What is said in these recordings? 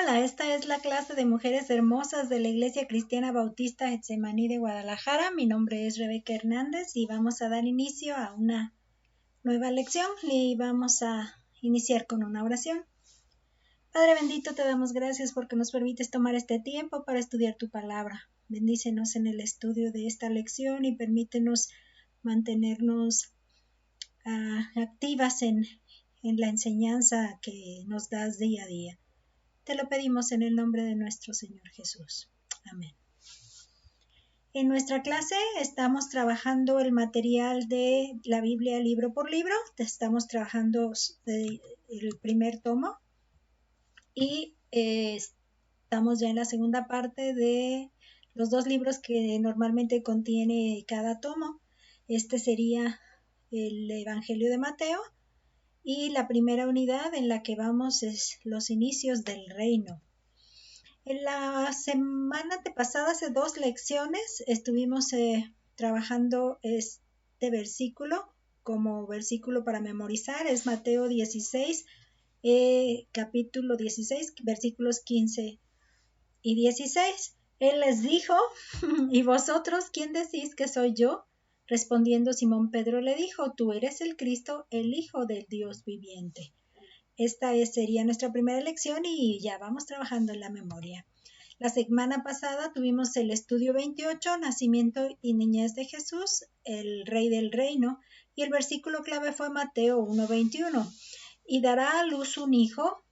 Hola, esta es la clase de mujeres hermosas de la Iglesia Cristiana Bautista Getsemaní de Guadalajara. Mi nombre es Rebeca Hernández y vamos a dar inicio a una nueva lección y vamos a iniciar con una oración. Padre bendito, te damos gracias porque nos permites tomar este tiempo para estudiar tu palabra. Bendícenos en el estudio de esta lección y permítenos mantenernos activas en la enseñanza que nos das día a día. Te lo pedimos en el nombre de nuestro Señor Jesús. Amén. En nuestra clase estamos trabajando el material de la Biblia libro por libro. Estamos trabajando el primer tomo y estamos ya en la segunda parte de los dos libros que normalmente contiene cada tomo. Este sería el Evangelio de Mateo y la primera unidad en la que vamos es los inicios del reino. En la semana pasada, hace 2 lecciones, estuvimos trabajando este versículo como versículo para memorizar. Es Mateo 16, capítulo 16, versículos 15 y 16. Él les dijo, ¿y vosotros quién decís que soy yo? Respondiendo Simón Pedro le dijo, tú eres el Cristo, el Hijo del Dios viviente. Esta sería nuestra primera lección y ya vamos trabajando en la memoria. La semana pasada tuvimos el estudio 28, Nacimiento y Niñez de Jesús, el Rey del Reino, y el versículo clave fue Mateo 1:21. Y dará a luz un hijo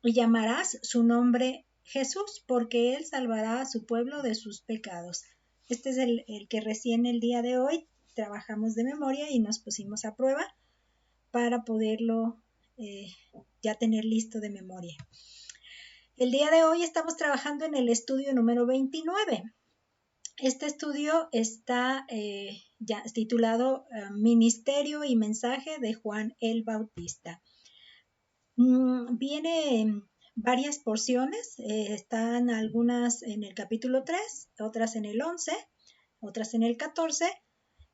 y llamarás su nombre Jesús, porque él salvará a su pueblo de sus pecados. Este es el que recién el día de hoy trabajamos de memoria y nos pusimos a prueba para poderlo ya tener listo de memoria. El día de hoy estamos trabajando en el estudio número 29. Este estudio está ya titulado Ministerio y Mensaje de Juan el Bautista. Viene varias porciones, están algunas en el capítulo 3, otras en el 11, otras en el 14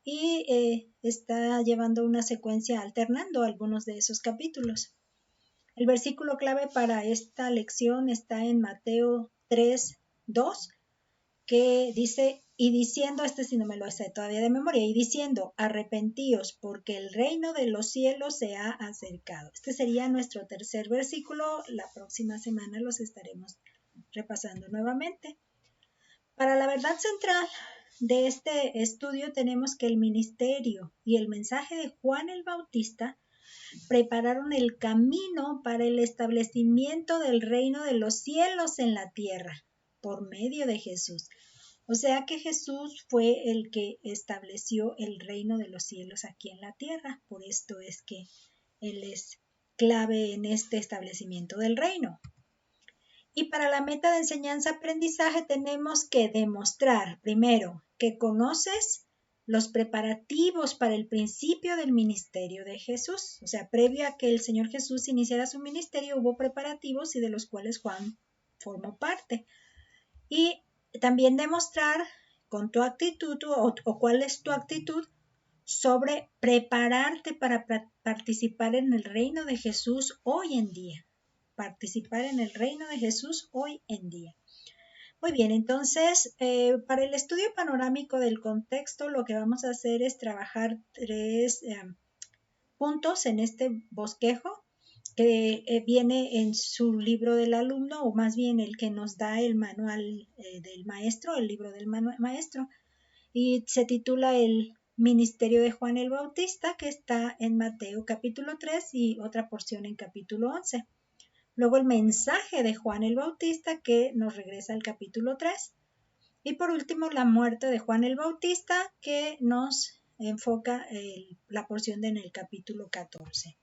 y está llevando una secuencia alternando algunos de esos capítulos. El versículo clave para esta lección está en Mateo 3:2, que dice, y diciendo, este sí no me lo sé todavía de memoria, y diciendo, arrepentíos, porque el reino de los cielos se ha acercado. Este sería nuestro tercer versículo. La próxima semana los estaremos repasando nuevamente. Para la verdad central de este estudio tenemos que el ministerio y el mensaje de Juan el Bautista prepararon el camino para el establecimiento del reino de los cielos en la tierra por medio de Jesús. O sea que Jesús fue el que estableció el reino de los cielos aquí en la tierra. Por esto es que Él es clave en este establecimiento del reino. Y para la meta de enseñanza-aprendizaje tenemos que demostrar, primero, que conoces los preparativos para el principio del ministerio de Jesús. O sea, previo a que el Señor Jesús iniciara su ministerio, hubo preparativos y de los cuales Juan formó parte. Y también demostrar con tu actitud o cuál es tu actitud sobre prepararte para participar en el reino de Jesús hoy en día. Participar en el reino de Jesús hoy en día. Muy bien, entonces, para el estudio panorámico del contexto, lo que vamos a hacer es trabajar 3 puntos en este bosquejo que viene en su libro del alumno, o más bien el que nos da el manual del maestro, el libro del maestro, y se titula el Ministerio de Juan el Bautista, que está en Mateo capítulo 3 y otra porción en capítulo 11. Luego el mensaje de Juan el Bautista, que nos regresa al capítulo 3. Y por último, la muerte de Juan el Bautista, que nos enfoca la porción en el capítulo 14.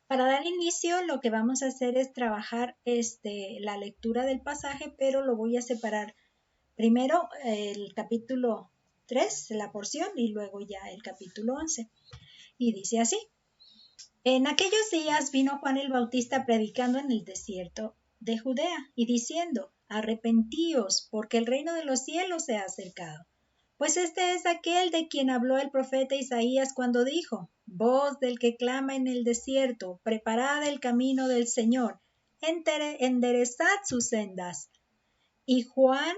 Para dar inicio, lo que vamos a hacer es trabajar la lectura del pasaje, pero lo voy a separar primero el capítulo 3, la porción, y luego ya el capítulo 11. Y dice así. En aquellos días vino Juan el Bautista predicando en el desierto de Judea y diciendo, arrepentíos, porque el reino de los cielos se ha acercado. Pues este es aquel de quien habló el profeta Isaías cuando dijo, voz del que clama en el desierto, preparad el camino del Señor, enderezad sus sendas. Y Juan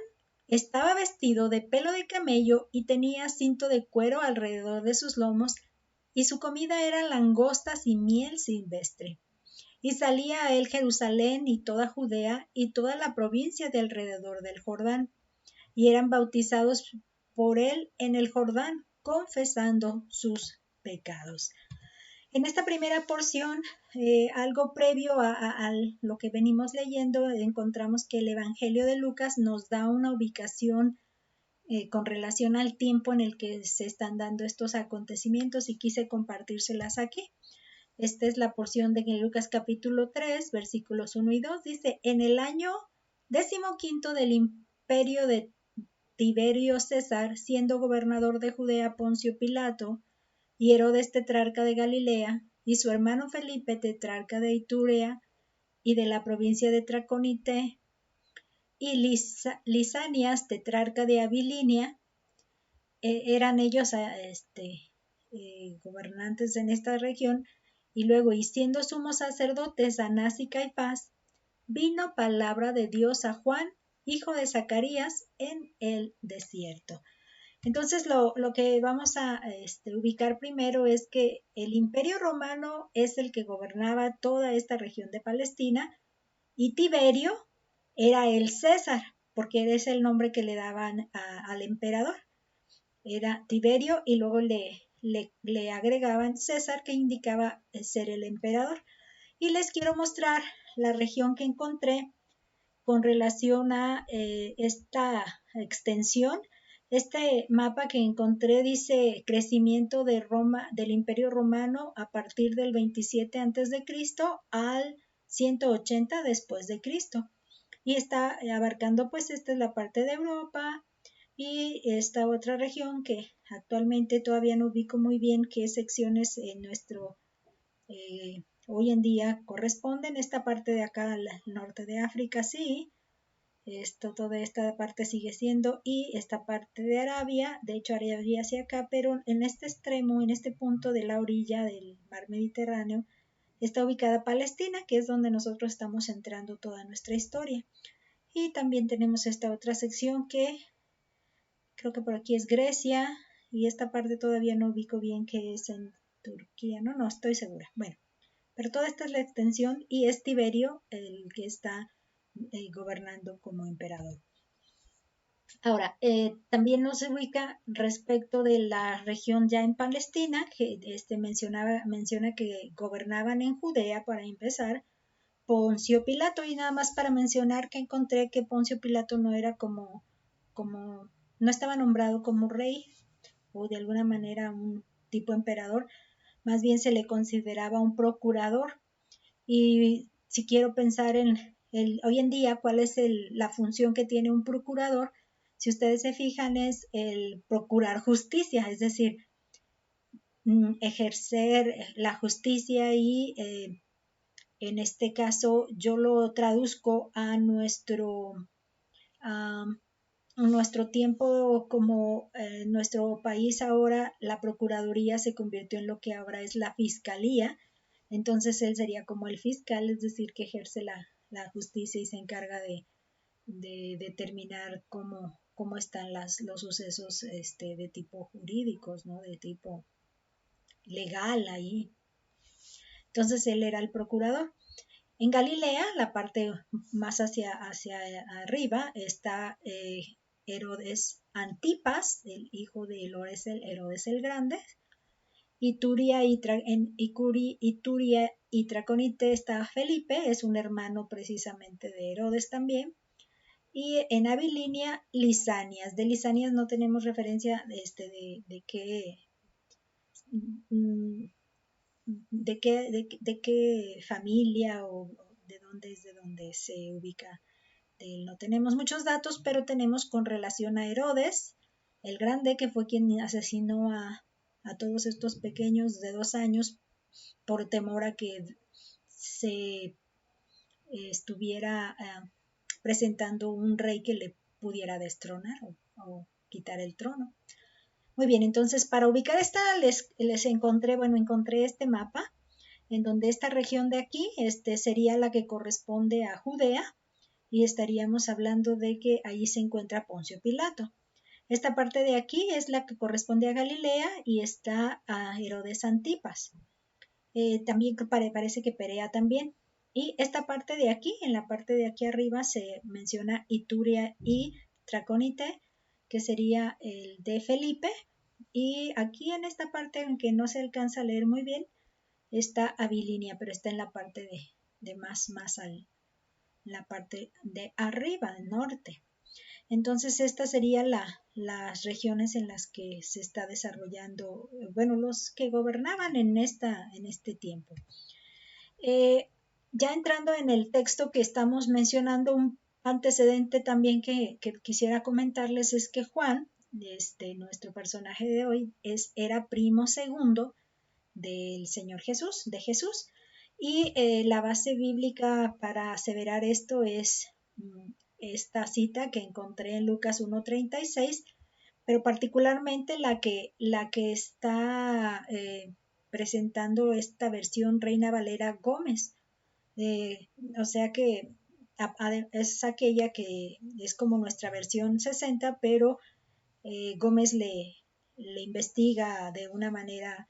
estaba vestido de pelo de camello y tenía cinto de cuero alrededor de sus lomos, y su comida era langostas y miel silvestre. Y salía a él Jerusalén y toda Judea y toda la provincia de alrededor del Jordán, y eran bautizados por él en el Jordán, confesando sus pecados. En esta primera porción, algo previo a lo que venimos leyendo, encontramos que el Evangelio de Lucas nos da una ubicación con relación al tiempo en el que se están dando estos acontecimientos y quise compartírselas aquí. Esta es la porción de Lucas capítulo 3, versículos 1 y 2. Dice, en el año 15 del imperio de Tiberio César, siendo gobernador de Judea Poncio Pilato, y Herodes tetrarca de Galilea, y su hermano Felipe tetrarca de Iturea y de la provincia de Traconite, y Lisanias tetrarca de Abilinia, eran ellos gobernantes en esta región. Y luego, y siendo sumos sacerdotes Anás y Caifás, vino palabra de Dios a Juan, hijo de Zacarías, en el desierto. Entonces, lo que vamos a ubicar primero es que el Imperio Romano es el que gobernaba toda esta región de Palestina, y Tiberio era el César, porque es el nombre que le daban al emperador. Era Tiberio y luego le agregaban César, que indicaba ser el emperador. Y les quiero mostrar la región que encontré con relación a esta extensión. Este mapa que encontré dice crecimiento de Roma, del Imperio Romano a partir del 27 a.C. al 180 después de Cristo. Y está abarcando, pues, esta es la parte de Europa y esta otra región que actualmente todavía no ubico muy bien qué secciones en nuestro hoy en día corresponden. Esta parte de acá al norte de África, sí. Toda esta parte sigue siendo, y esta parte de Arabia, de hecho Arabia hacia acá, pero en este extremo, en este punto de la orilla del mar Mediterráneo, está ubicada Palestina, que es donde nosotros estamos centrando toda nuestra historia. Y también tenemos esta otra sección que creo que por aquí es Grecia, y esta parte todavía no ubico bien que es en Turquía, no estoy segura. Bueno, pero toda esta es la extensión y es Tiberio el que está gobernando como emperador. Ahora, también nos ubica respecto de la región ya en Palestina, que menciona que gobernaban en Judea para empezar Poncio Pilato, y nada más para mencionar que encontré que Poncio Pilato no era no estaba nombrado como rey o de alguna manera un tipo emperador, más bien se le consideraba un procurador. Y si quiero pensar en hoy en día cuál es la función que tiene un procurador, si ustedes se fijan, es el procurar justicia, es decir, ejercer la justicia, y en este caso yo lo traduzco a nuestro tiempo, como nuestro país ahora, la Procuraduría se convirtió en lo que ahora es la Fiscalía. Entonces él sería como el fiscal, es decir, que ejerce la justicia y se encarga de determinar cómo están los sucesos de tipo jurídicos, ¿no? De tipo legal ahí. Entonces él era el procurador. En Galilea, la parte más hacia arriba, está Herodes Antipas, el hijo de Herodes el Grande. Ituria y Traconite está Felipe, es un hermano precisamente de Herodes también. Y en Abilinia, Lisanias. De Lisanias no tenemos referencia de qué familia o de dónde se ubica. No tenemos muchos datos, pero tenemos con relación a Herodes el Grande, que fue quien asesinó a todos estos pequeños de 2 años por temor a que se estuviera presentando un rey que le pudiera destronar o quitar el trono. Muy bien, entonces para ubicar esta encontré este mapa, en donde esta región de aquí sería la que corresponde a Judea, y estaríamos hablando de que ahí se encuentra Poncio Pilato. Esta parte de aquí es la que corresponde a Galilea y está a Herodes Antipas. También parece que Perea también. Y esta parte de aquí, en la parte de aquí arriba, se menciona Ituria y Traconite, que sería el de Felipe. Y aquí en esta parte, aunque no se alcanza a leer muy bien, está Abilinia, pero está en la parte de más la parte de arriba, del norte. Entonces, estas serían las regiones en las que se está desarrollando, bueno, los que gobernaban en este tiempo. Ya entrando en el texto que estamos mencionando, un antecedente también que quisiera comentarles es que Juan, nuestro personaje de hoy, era primo segundo del Señor Jesús, de Jesús, y la base bíblica para aseverar esto es esta cita que encontré en Lucas 1:36, pero particularmente la que está presentando esta versión Reina Valera Gómez. O sea que es aquella que es como nuestra versión 60, pero Gómez le investiga de una manera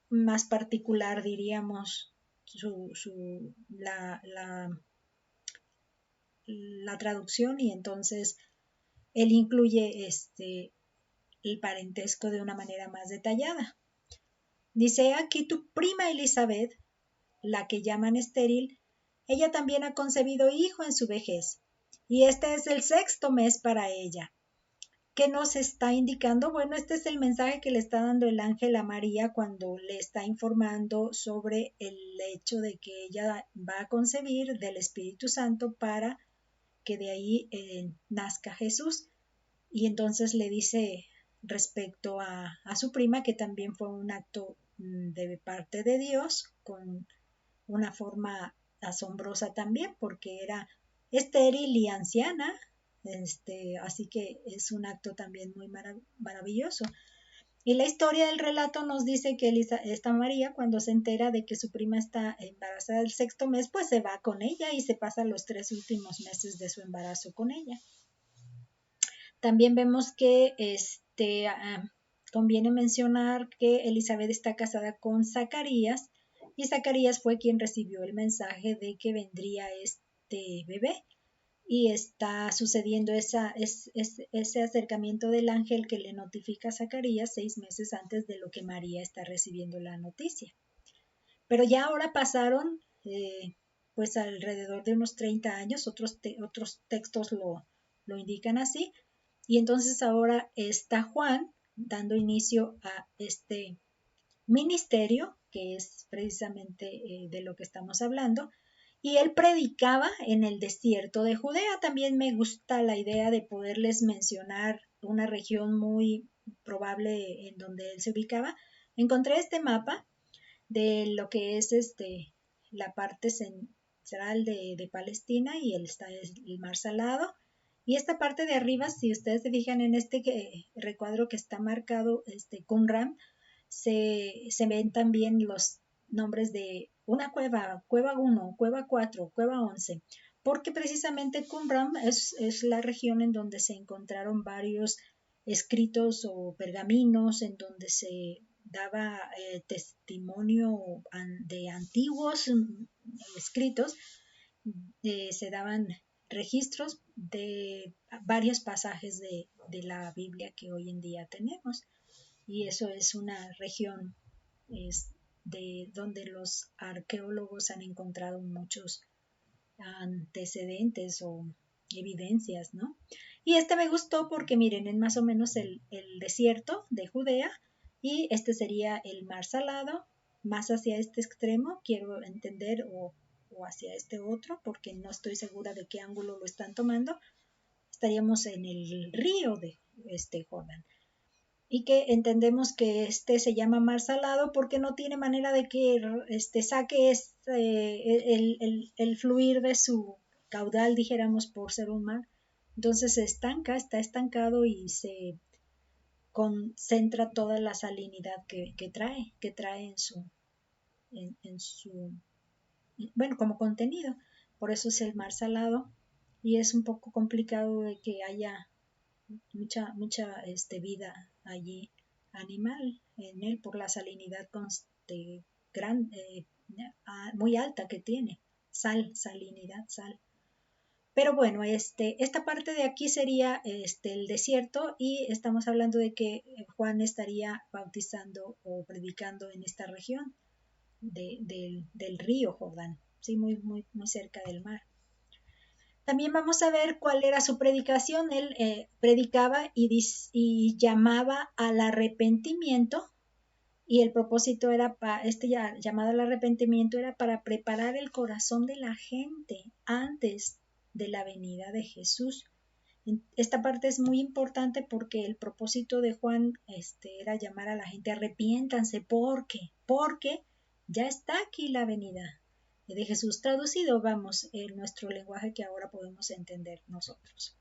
más particular, diríamos, la traducción, y entonces él incluye el parentesco de una manera más detallada. Dice: aquí tu prima Elizabeth, la que llaman estéril, ella también ha concebido hijo en su vejez, y este es el 6º mes para ella. ¿Qué nos está indicando? Bueno, este es el mensaje que le está dando el ángel a María cuando le está informando sobre el hecho de que ella va a concebir del Espíritu Santo para que de ahí nazca Jesús. Y entonces le dice respecto a su prima que también fue un acto de parte de Dios, con una forma asombrosa también, porque era estéril y anciana, así que es un acto también muy maravilloso. Y la historia del relato nos dice que esta María, cuando se entera de que su prima está embarazada del 6º mes, pues se va con ella y se pasa los 3 últimos meses de su embarazo con ella. También vemos que conviene mencionar que Elizabeth está casada con Zacarías, y Zacarías fue quien recibió el mensaje de que vendría este bebé, y está sucediendo ese acercamiento del ángel que le notifica a Zacarías 6 meses antes de lo que María está recibiendo la noticia. Pero ya ahora pasaron pues alrededor de unos 30 años, otros textos lo indican así, y entonces ahora está Juan dando inicio a este ministerio, que es precisamente de lo que estamos hablando, y él predicaba en el desierto de Judea. También me gusta la idea de poderles mencionar una región muy probable en donde él se ubicaba. Encontré este mapa de lo que es la parte central de Palestina, y está el Mar Salado. Y esta parte de arriba, si ustedes se fijan en recuadro que está marcado, Qumran, se ven también los nombres de una cueva 1, cueva 4, cueva 11, porque precisamente Qumran es la región en donde se encontraron varios escritos o pergaminos en donde se daba testimonio de antiguos escritos, se daban registros de varios pasajes de la Biblia que hoy en día tenemos, y eso es una región de donde los arqueólogos han encontrado muchos antecedentes o evidencias, ¿no? Y me gustó porque miren, es más o menos el desierto de Judea, y sería el Mar Salado, más hacia este extremo, quiero entender, o hacia este otro, porque no estoy segura de qué ángulo lo están tomando. Estaríamos en el río de Jordán, y que entendemos que se llama Mar Salado porque no tiene manera de que saque el fluir de su caudal, dijéramos, por ser un mar. Entonces está estancado, y se concentra toda la salinidad que trae en su, bueno, como contenido. Por eso es el mar salado y es un poco complicado de que haya mucha vida allí animal en él por la salinidad muy alta que tiene, salinidad, sal. Pero bueno, esta parte de aquí sería el desierto y estamos hablando de que Juan estaría bautizando o predicando en esta región del río Jordán, ¿sí? Muy cerca del mar. También vamos a ver cuál era su predicación. Él predicaba y llamaba al arrepentimiento y el propósito era, llamado al arrepentimiento era para preparar el corazón de la gente antes de la venida de Jesús. Esta parte es muy importante porque el propósito de Juan era llamar a la gente, arrepiéntanse, porque ya está aquí la venida de Jesús, traducido, vamos, en nuestro lenguaje que ahora podemos entender nosotros.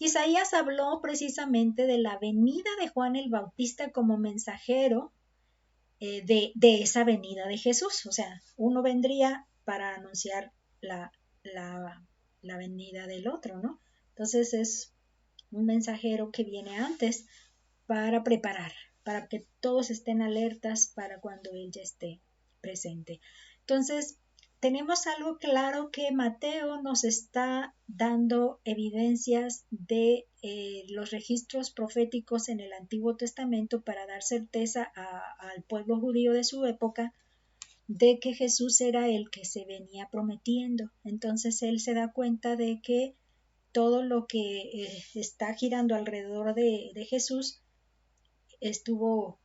Isaías habló precisamente de la venida de Juan el Bautista como mensajero de esa venida de Jesús. O sea, uno vendría para anunciar la venida del otro, ¿no? Entonces es un mensajero que viene antes para preparar, para que todos estén alertas para cuando él ya esté presente. Entonces, tenemos algo claro que Mateo nos está dando evidencias de los registros proféticos en el Antiguo Testamento para dar certeza al pueblo judío de su época de que Jesús era el que se venía prometiendo. Entonces él se da cuenta de que todo lo que está girando alrededor de Jesús estuvo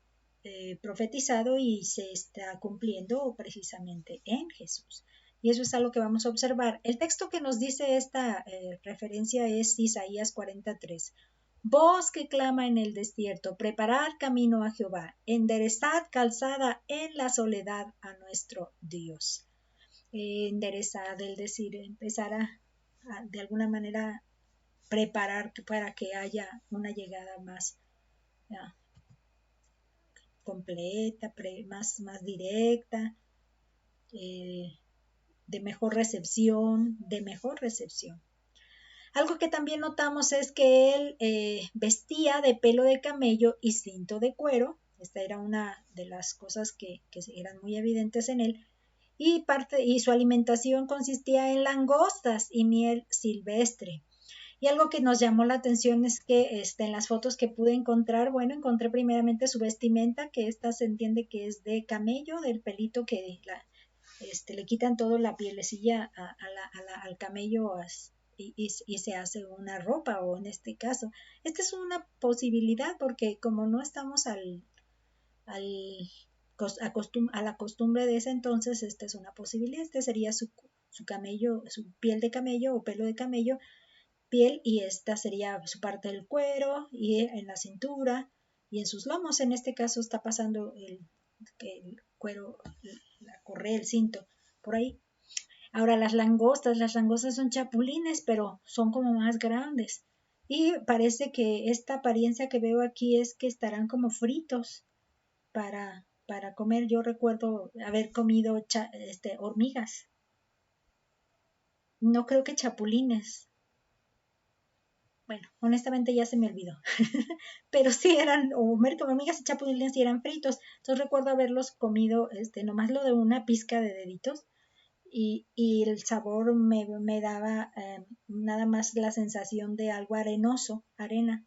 profetizado y se está cumpliendo precisamente en Jesús. Y eso es algo que vamos a observar. El texto que nos dice esta referencia es Isaías 43. Voz que clama en el desierto, preparad camino a Jehová, enderezad calzada en la soledad a nuestro Dios. Enderezad, es decir, empezar a de alguna manera preparar para que haya una llegada más completa, más directa, de mejor recepción, Algo que también notamos es que él vestía de pelo de camello y cinto de cuero. Esta era una de las cosas que eran muy evidentes en él. Y su alimentación consistía en langostas y miel silvestre. Y algo que nos llamó la atención es que en las fotos que pude encontrar, bueno, encontré primeramente su vestimenta, que esta se entiende que es de camello, del pelito que le quitan toda la pielecilla al camello y se hace una ropa, o en este caso. Esta es una posibilidad porque como no estamos a la costumbre de ese entonces, esta es una posibilidad. Este sería su camello, su piel de camello o pelo de camello, piel, y esta sería su parte del cuero y en la cintura y en sus lomos. En este caso está pasando el cuero, la correa, el cinto, por ahí. Ahora las langostas son chapulines, pero son como más grandes. Y parece que esta apariencia que veo aquí es que estarán como fritos para comer. Yo recuerdo haber comido hormigas. No creo que chapulines. Bueno, honestamente ya se me olvidó. Pero sí eran, o hormigas y chapulines, y eran fritos. Entonces recuerdo haberlos comido, nomás lo de una pizca de deditos. Y el sabor me daba nada más la sensación de algo arenoso, arena.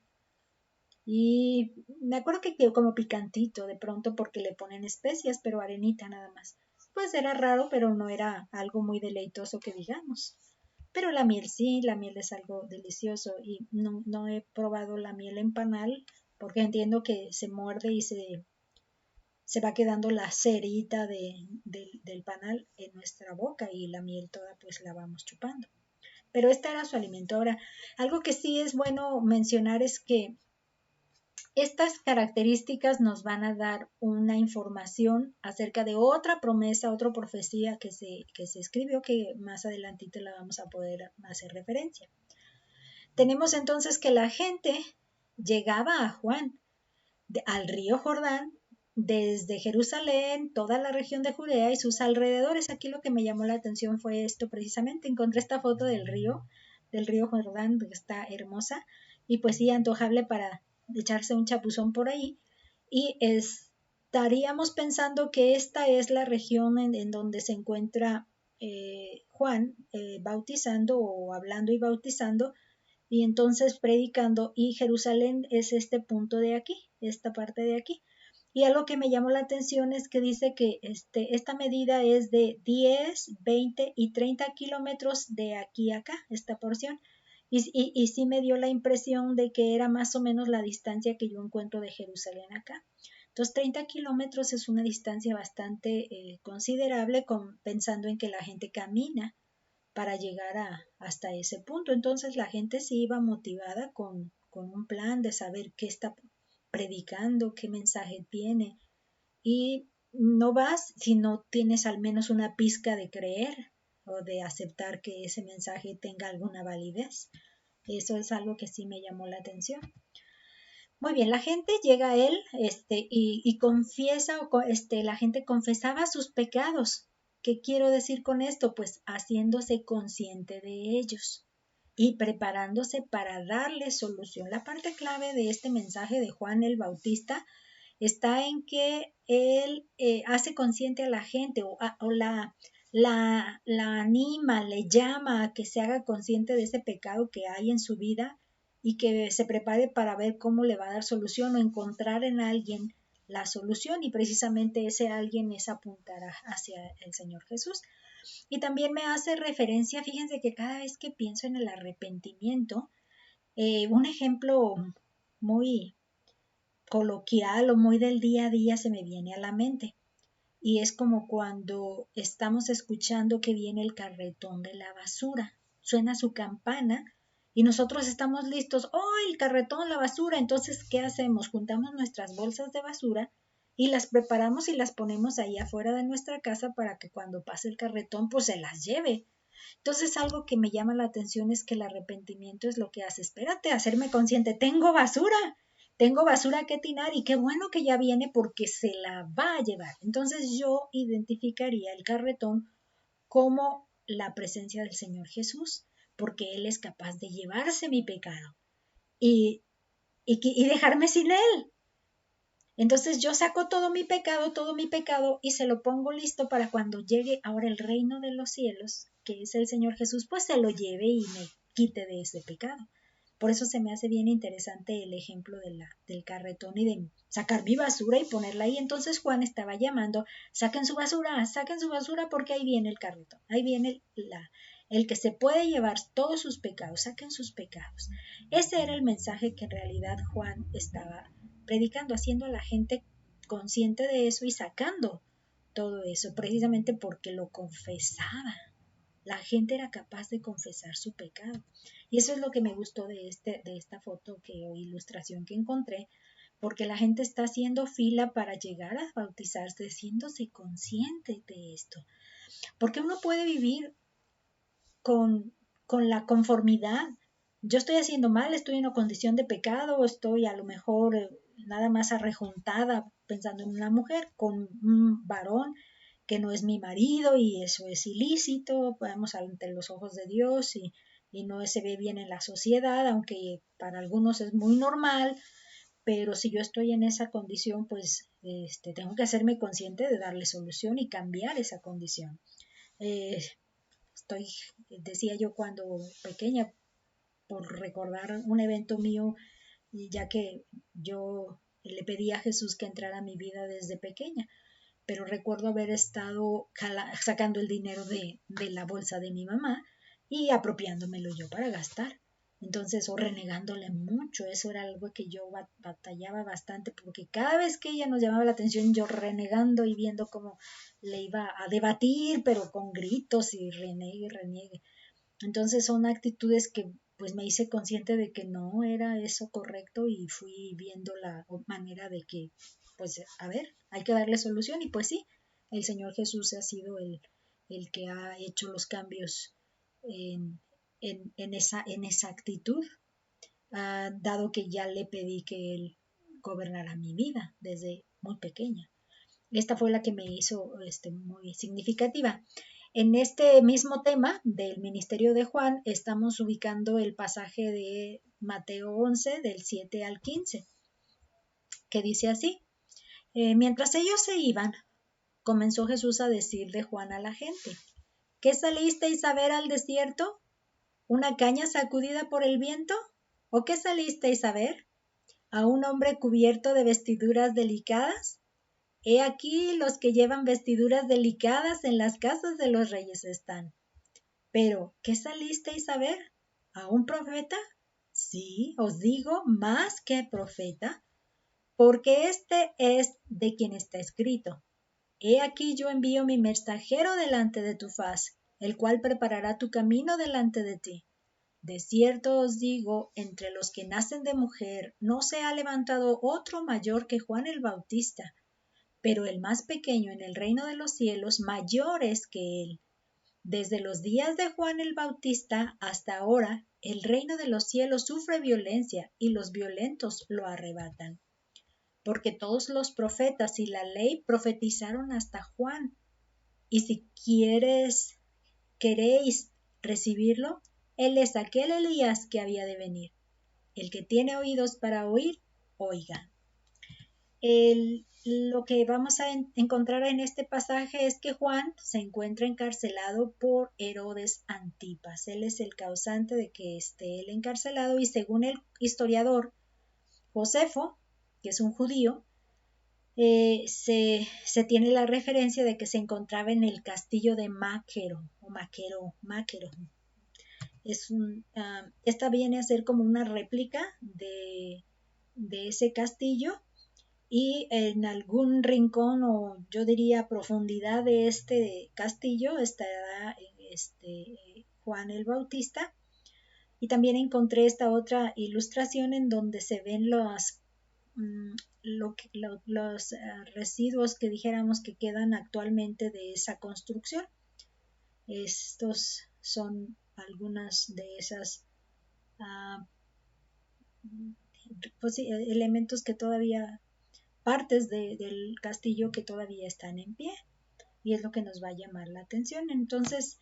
Y me acuerdo que quedó como picantito de pronto porque le ponen especias, pero arenita nada más. Pues era raro, pero no era algo muy deleitoso que digamos. Pero la miel sí, la miel es algo delicioso y no he probado la miel en panal porque entiendo que se muerde y se va quedando la cerita del panal en nuestra boca y la miel toda pues la vamos chupando. Pero este era su alimento. Ahora, algo que sí es bueno mencionar es que estas características nos van a dar una información acerca de otra promesa, otra profecía que se escribió, que más adelantito la vamos a poder hacer referencia. Tenemos entonces que la gente llegaba a Juan al río Jordán desde Jerusalén, toda la región de Judea y sus alrededores. Aquí lo que me llamó la atención fue esto precisamente. Encontré esta foto del río Jordán, que está hermosa, y pues sí, antojable para echarse un chapuzón por ahí. Y estaríamos pensando que esta es la región en donde se encuentra Juan bautizando o hablando y bautizando, y entonces predicando, y Jerusalén es este punto de aquí, esta parte de aquí. Y algo que me llamó la atención es que dice que esta medida es de 10, 20 y 30 kilómetros de aquí a acá, esta porción. Y sí me dio la impresión de que era más o menos la distancia que yo encuentro de Jerusalén acá. Entonces 30 kilómetros es una distancia bastante considerable, pensando en que la gente camina para llegar hasta ese punto. Entonces la gente sí iba motivada con un plan de saber qué está predicando, qué mensaje tiene. Y no vas si no tienes al menos una pizca de creer o de aceptar que ese mensaje tenga alguna validez. Eso es algo que sí me llamó la atención. Muy bien, la gente llega a él y confiesa, la gente confesaba sus pecados. ¿Qué quiero decir con esto? Pues haciéndose consciente de ellos y preparándose para darle solución. La parte clave de este mensaje de Juan el Bautista está en que él hace consciente a la gente o la anima, le llama a que se haga consciente de ese pecado que hay en su vida y que se prepare para ver cómo le va a dar solución o encontrar en alguien la solución, y precisamente ese alguien es apuntar hacia el Señor Jesús. Y también me hace referencia, fíjense que cada vez que pienso en el arrepentimiento, un ejemplo muy coloquial o muy del día a día se me viene a la mente. Y es como cuando estamos escuchando que viene el carretón de la basura. Suena su campana y nosotros estamos listos. ¡Oh, el carretón, la basura! Entonces, ¿qué hacemos? Juntamos nuestras bolsas de basura y las preparamos y las ponemos ahí afuera de nuestra casa para que cuando pase el carretón, pues se las lleve. Entonces, algo que me llama la atención es que el arrepentimiento es lo que hace. Espérate, hacerme consciente. Tengo basura que tirar y qué bueno que ya viene porque se la va a llevar. Entonces yo identificaría el carretón como la presencia del Señor Jesús, porque Él es capaz de llevarse mi pecado y dejarme sin Él. Entonces yo saco todo mi pecado y se lo pongo listo para cuando llegue ahora el reino de los cielos, que es el Señor Jesús, pues se lo lleve y me quite de ese pecado. Por eso se me hace bien interesante el ejemplo del carretón y de sacar mi basura y ponerla ahí. Entonces Juan estaba llamando, saquen su basura porque ahí viene el carretón, ahí viene el que se puede llevar todos sus pecados, saquen sus pecados. Ese era el mensaje que en realidad Juan estaba predicando, haciendo a la gente consciente de eso y sacando todo eso, precisamente porque lo confesaba. La gente era capaz de confesar su pecado. Y eso es lo que me gustó de esta foto o ilustración que encontré, porque la gente está haciendo fila para llegar a bautizarse, siéndose consciente de esto. Porque uno puede vivir con la conformidad. Yo estoy haciendo mal, estoy en una condición de pecado, estoy a lo mejor nada más arrejuntada pensando en una mujer con un varón que no es mi marido y eso es ilícito, vamos ante los ojos de Dios y no se ve bien en la sociedad, aunque para algunos es muy normal, pero si yo estoy en esa condición, pues tengo que hacerme consciente de darle solución y cambiar esa condición. Eh, decía yo cuando pequeña, por recordar un evento mío, ya que yo le pedí a Jesús que entrara a mi vida desde pequeña, pero recuerdo haber estado sacando el dinero de la bolsa de mi mamá y apropiándomelo yo para gastar. Entonces, o renegándole mucho, eso era algo que yo batallaba bastante, porque cada vez que ella nos llamaba la atención, yo renegando y viendo cómo le iba a debatir, pero con gritos y reniegue. Entonces son actitudes que pues me hice consciente de que no era eso correcto y fui viendo la manera de que, pues, a ver, hay que darle solución y pues sí, el Señor Jesús ha sido el que ha hecho los cambios en, en esa actitud, dado que ya le pedí que Él gobernara mi vida desde muy pequeña. Esta fue la que me hizo muy significativa. En este mismo tema del ministerio de Juan estamos ubicando el pasaje de Mateo 11 del 7 al 15, que dice así: mientras ellos se iban, comenzó Jesús a decir de Juan a la gente: ¿qué salisteis a ver al desierto? ¿Una caña sacudida por el viento? ¿O qué salisteis a ver? ¿A un hombre cubierto de vestiduras delicadas? He aquí los que llevan vestiduras delicadas en las casas de los reyes están. Pero, ¿qué salisteis a ver? ¿A un profeta? Sí, os digo, más que profeta, porque este es de quien está escrito: He aquí yo envío mi mensajero delante de tu faz, el cual preparará tu camino delante de ti. De cierto os digo, entre los que nacen de mujer no se ha levantado otro mayor que Juan el Bautista, pero el más pequeño en el reino de los cielos mayor es que él. Desde los días de Juan el Bautista hasta ahora, el reino de los cielos sufre violencia y los violentos lo arrebatan. Porque todos los profetas y la ley profetizaron hasta Juan. Y si queréis recibirlo, él es aquel Elías que había de venir. El que tiene oídos para oír, oiga. Lo que vamos a encontrar en este pasaje es que Juan se encuentra encarcelado por Herodes Antipas. Él es el causante de que esté él encarcelado, y según el historiador Josefo, que es un judío, se tiene la referencia de que se encontraba en el castillo de Máquero. Esta viene a ser como una réplica de ese castillo, y en algún rincón, o yo diría profundidad, de este castillo estará Juan el Bautista. Y también encontré esta otra ilustración en donde se ven los residuos que dijéramos que quedan actualmente de esa construcción. Estos son algunas de esas elementos que todavía, partes del castillo que todavía están en pie, y es lo que nos va a llamar la atención. Entonces,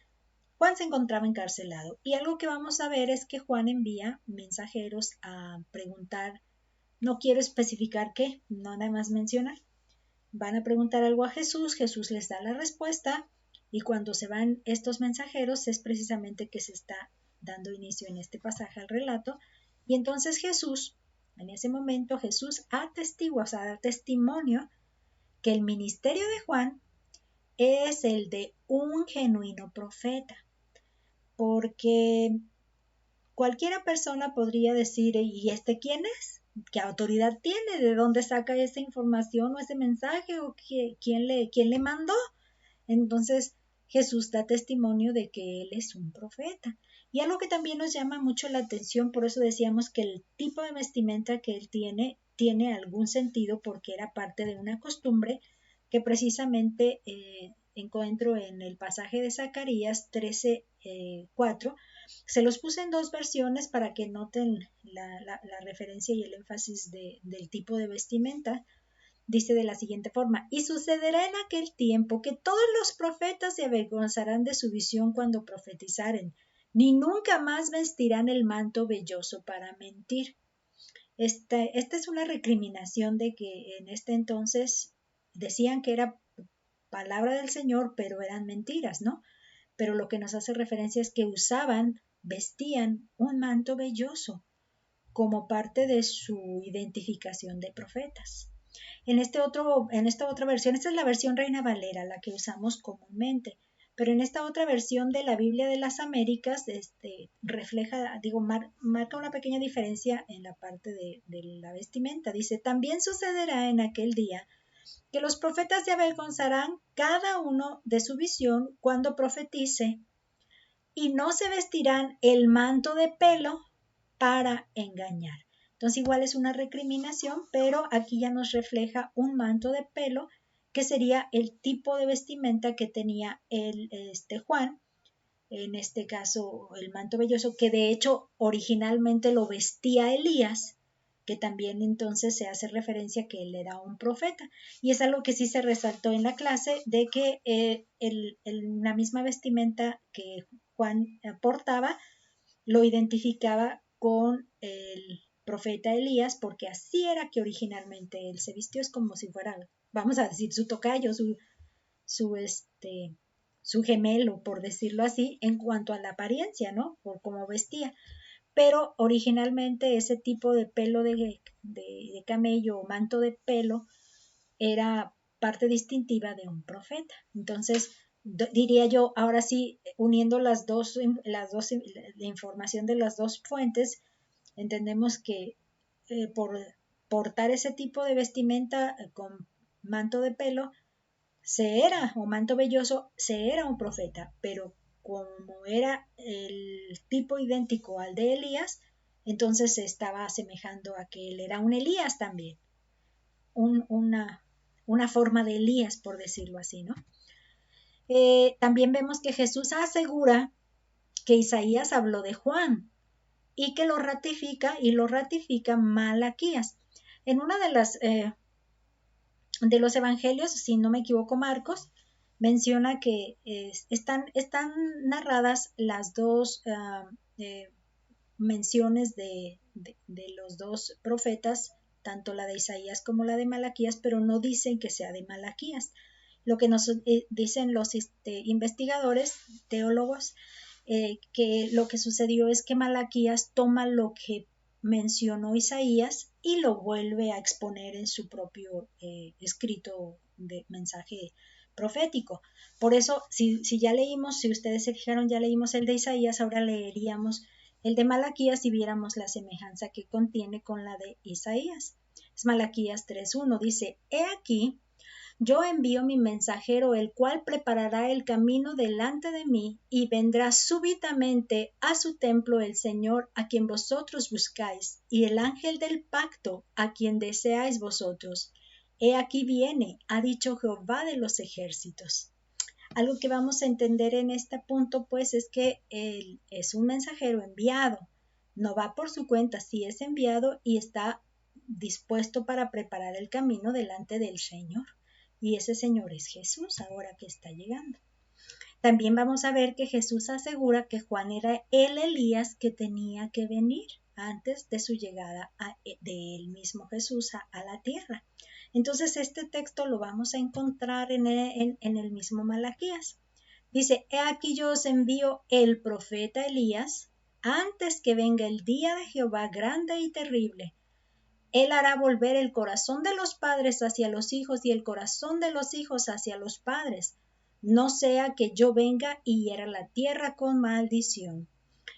Juan se encontraba encarcelado, y algo que vamos a ver es que Juan envía mensajeros a preguntar, no quiero especificar qué, no nada más mencionar, van a preguntar algo a Jesús, Jesús les da la respuesta, y cuando se van estos mensajeros es precisamente que se está dando inicio en este pasaje al relato. Y entonces Jesús, en ese momento Jesús atestigua, da testimonio que el ministerio de Juan es el de un genuino profeta, porque cualquiera persona podría decir: ¿y este quién es? ¿Qué autoridad tiene? ¿De dónde saca esa información o ese mensaje? ¿O quién le mandó? Entonces Jesús da testimonio de que Él es un profeta. Y algo que también nos llama mucho la atención, por eso decíamos que el tipo de vestimenta que Él tiene algún sentido, porque era parte de una costumbre que precisamente encuentro en el pasaje de Zacarías 13:4. Se los puse en dos versiones para que noten la referencia y el énfasis del tipo de vestimenta. Dice de la siguiente forma: y sucederá en aquel tiempo que todos los profetas se avergonzarán de su visión cuando profetizaren, ni nunca más vestirán el manto velloso para mentir. Esta es una recriminación de que en este entonces decían que era palabra del Señor, pero eran mentiras, ¿no? Pero lo que nos hace referencia es que vestían un manto velloso como parte de su identificación de profetas. En esta otra versión, esta es la versión Reina Valera, la que usamos comúnmente, pero en esta otra versión de la Biblia de las Américas, marca una pequeña diferencia en la parte de la vestimenta. Dice: también sucederá en aquel día que los profetas se avergonzarán cada uno de su visión cuando profetice, y no se vestirán el manto de pelo para engañar. Entonces igual es una recriminación, pero aquí ya nos refleja un manto de pelo, que sería el tipo de vestimenta que tenía Juan, en este caso el manto velloso, que de hecho originalmente lo vestía Elías, que también entonces se hace referencia que él era un profeta. Y es algo que sí se resaltó en la clase, de que la misma vestimenta que Juan portaba lo identificaba con el profeta Elías, porque así era que originalmente él se vistió. Es como si fuera, vamos a decir, su tocayo, su, su gemelo, por decirlo así, en cuanto a la apariencia, ¿no? Por cómo vestía. Pero originalmente ese tipo de pelo de camello o manto de pelo era parte distintiva de un profeta. Entonces, diría yo, ahora sí, uniendo la información de las dos fuentes, entendemos que por portar ese tipo de vestimenta con manto de pelo, o manto velloso, se era un profeta, pero como era el tipo idéntico al de Elías, entonces se estaba asemejando a que él era un Elías también, una forma de Elías, por decirlo así, ¿no? También vemos que Jesús asegura que Isaías habló de Juan y que lo ratifica Malaquías. En una de los evangelios, si no me equivoco, Marcos, menciona que están narradas las dos menciones de los dos profetas, tanto la de Isaías como la de Malaquías, pero no dicen que sea de Malaquías. Lo que nos dicen los investigadores, teólogos, que lo que sucedió es que Malaquías toma lo que mencionó Isaías y lo vuelve a exponer en su propio escrito de mensaje profético. Por eso, si ya leímos, si ustedes se fijaron, ya leímos el de Isaías, ahora leeríamos el de Malaquías y viéramos la semejanza que contiene con la de Isaías. Es Malaquías 3:1, dice: He aquí, yo envío mi mensajero, el cual preparará el camino delante de mí, y vendrá súbitamente a su templo el Señor, a quien vosotros buscáis, y el ángel del pacto, a quien deseáis vosotros. He aquí viene, ha dicho Jehová de los ejércitos. Algo que vamos a entender en este punto, pues, es que él es un mensajero enviado. No va por su cuenta, sí es enviado y está dispuesto para preparar el camino delante del Señor. Y ese Señor es Jesús, ahora que está llegando. También vamos a ver que Jesús asegura que Juan era el Elías que tenía que venir antes de su llegada de él mismo Jesús a la tierra. Entonces este texto lo vamos a encontrar en el mismo Malaquías. Dice: He aquí yo os envío el profeta Elías antes que venga el día de Jehová grande y terrible. Él hará volver el corazón de los padres hacia los hijos y el corazón de los hijos hacia los padres, no sea que yo venga y hiera la tierra con maldición.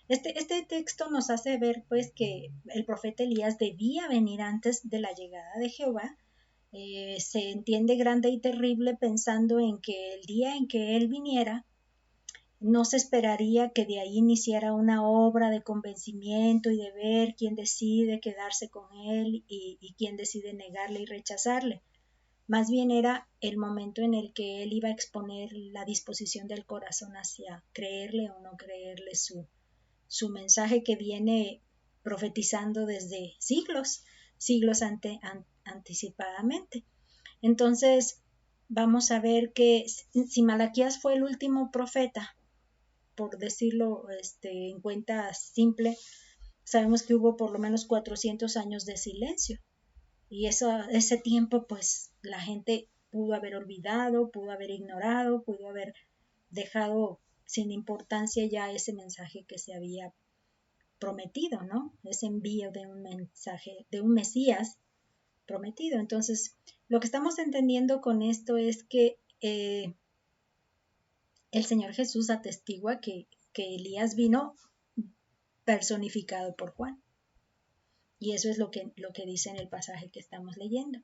Este texto nos hace ver, pues, que el profeta Elías debía venir antes de la llegada de Jehová. Se entiende grande y terrible pensando en que el día en que él viniera, no se esperaría que de ahí iniciara una obra de convencimiento y de ver quién decide quedarse con él y quién decide negarle y rechazarle. Más bien era el momento en el que él iba a exponer la disposición del corazón hacia creerle o no creerle su mensaje que viene profetizando desde siglos anticipadamente. Entonces, vamos a ver que si Malaquías fue el último profeta, por decirlo en cuenta simple, sabemos que hubo por lo menos 400 años de silencio. Y ese tiempo, pues, la gente pudo haber olvidado, pudo haber ignorado, pudo haber dejado sin importancia ya ese mensaje que se había prometido, ¿no? Ese envío de un mensaje, de un Mesías prometido. Entonces, lo que estamos entendiendo con esto es que el Señor Jesús atestigua que Elías vino personificado por Juan. Y eso es lo que dice en el pasaje que estamos leyendo.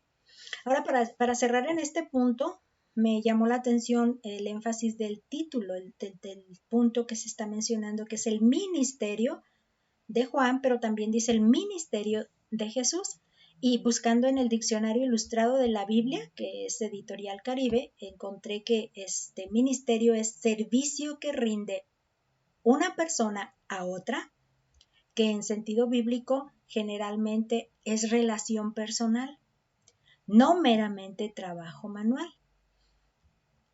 Ahora, para cerrar en este punto, me llamó la atención el énfasis del título, del punto que se está mencionando, que es el ministerio de Juan, pero también dice el ministerio de Jesús. Y buscando en el diccionario ilustrado de la Biblia, que es Editorial Caribe, encontré que este ministerio es servicio que rinde una persona a otra, que en sentido bíblico generalmente es relación personal, no meramente trabajo manual.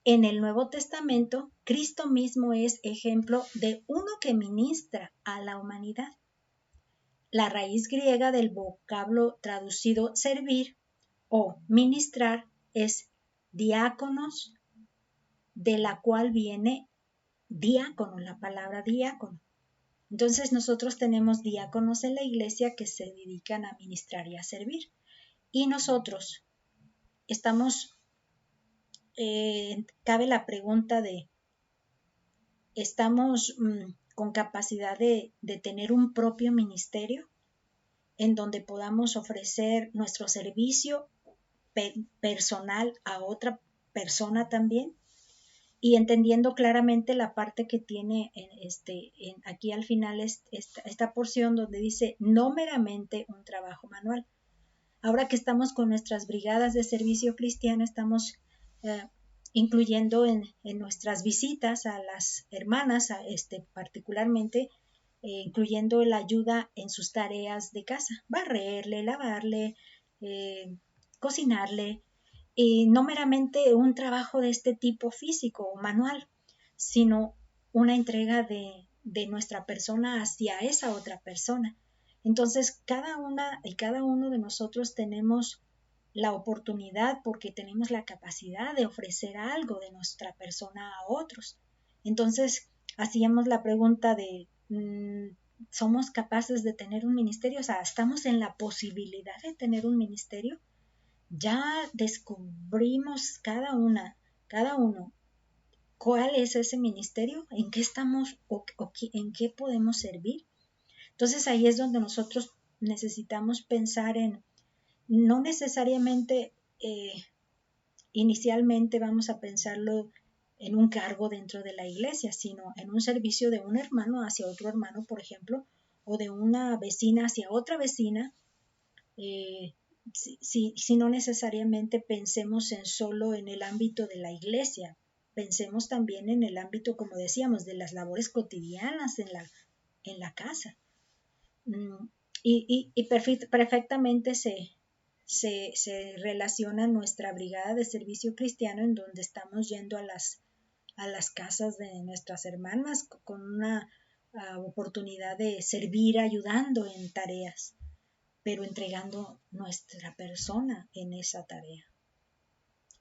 En el Nuevo Testamento, Cristo mismo es ejemplo de uno que ministra a la humanidad. La raíz griega del vocablo traducido servir o ministrar es diáconos, de la cual viene diácono, la palabra diácono. Entonces nosotros tenemos diáconos en la iglesia que se dedican a ministrar y a servir. Y nosotros cabe la pregunta de, ¿estamos con capacidad de tener un propio ministerio en donde podamos ofrecer nuestro servicio personal a otra persona también? Y entendiendo claramente la parte que tiene aquí al final esta porción donde dice no meramente un trabajo manual. Ahora que estamos con nuestras brigadas de servicio cristiano, estamos incluyendo en nuestras visitas a las hermanas, particularmente, incluyendo la ayuda en sus tareas de casa, barrerle, lavarle, cocinarle, y no meramente un trabajo de este tipo físico o manual, sino una entrega de nuestra persona hacia esa otra persona. Entonces, cada una y cada uno de nosotros tenemos la oportunidad, porque tenemos la capacidad de ofrecer algo de nuestra persona a otros. Entonces, hacíamos la pregunta de, ¿somos capaces de tener un ministerio? O sea, ¿estamos en la posibilidad de tener un ministerio? Ya descubrimos cada uno, cuál es ese ministerio, en qué estamos o en qué podemos servir. Entonces ahí es donde nosotros necesitamos pensar en, no necesariamente inicialmente vamos a pensarlo en un cargo dentro de la iglesia, sino en un servicio de un hermano hacia otro hermano, por ejemplo, o de una vecina hacia otra vecina, si no necesariamente pensemos solo en el ámbito de la iglesia, pensemos también en el ámbito, como decíamos, de las labores cotidianas en la casa. Y perfectamente se relaciona nuestra brigada de servicio cristiano, en donde estamos yendo a las casas de nuestras hermanas con una oportunidad de servir ayudando en tareas, pero entregando nuestra persona en esa tarea.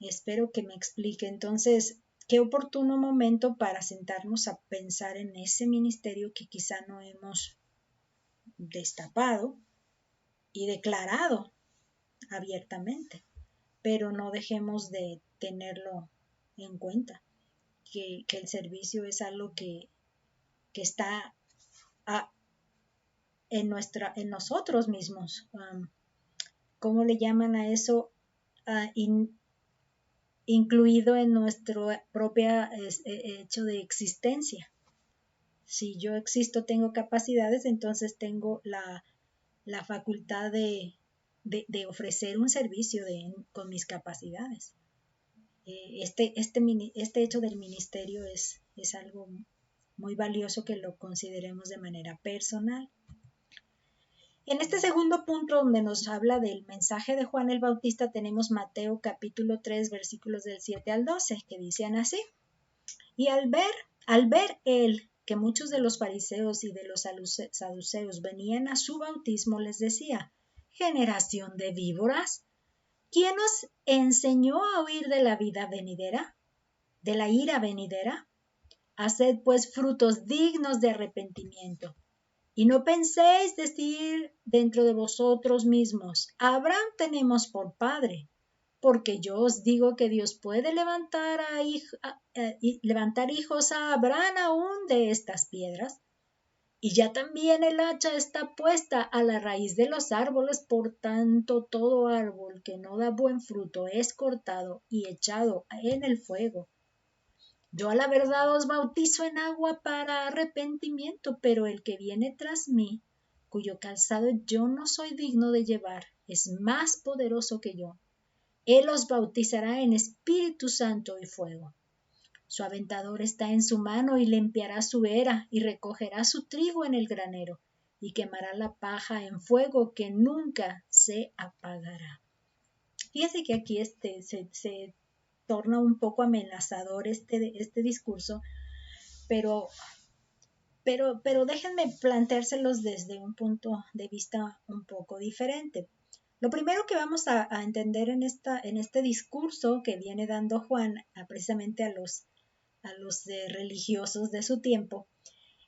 Espero que me explique. Entonces, qué oportuno momento para sentarnos a pensar en ese ministerio que quizá no hemos destapado y declarado abiertamente, pero no dejemos de tenerlo en cuenta, que el servicio es algo que está en nosotros mismos. ¿Cómo le llaman a eso? Incluido en nuestro propio hecho de existencia. Si yo existo, tengo capacidades, entonces tengo la facultad de ofrecer un servicio con mis capacidades. Este hecho del ministerio es algo muy valioso que lo consideremos de manera personal. En este segundo punto, donde nos habla del mensaje de Juan el Bautista, tenemos Mateo capítulo 3, versículos del 7 al 12, que dicen así: y al ver él que muchos de los fariseos y de los saduceos venían a su bautismo, les decía: generación de víboras, ¿quién os enseñó a huir de la vida venidera, de la ira venidera? Haced pues frutos dignos de arrepentimiento. Y no penséis decir dentro de vosotros mismos: Abraham tenemos por padre, porque yo os digo que Dios puede levantar hijos a Abraham aún de estas piedras. Y ya también el hacha está puesta a la raíz de los árboles, por tanto todo árbol que no da buen fruto es cortado y echado en el fuego. Yo a la verdad os bautizo en agua para arrepentimiento, pero el que viene tras mí, cuyo calzado yo no soy digno de llevar, es más poderoso que yo. Él os bautizará en Espíritu Santo y fuego. Su aventador está en su mano y limpiará su era y recogerá su trigo en el granero, y quemará la paja en fuego que nunca se apagará. Fíjense que aquí se torna un poco amenazador este discurso, pero déjenme planteárselos desde un punto de vista un poco diferente. Lo primero que vamos a entender en este discurso que viene dando Juan precisamente a los religiosos de su tiempo,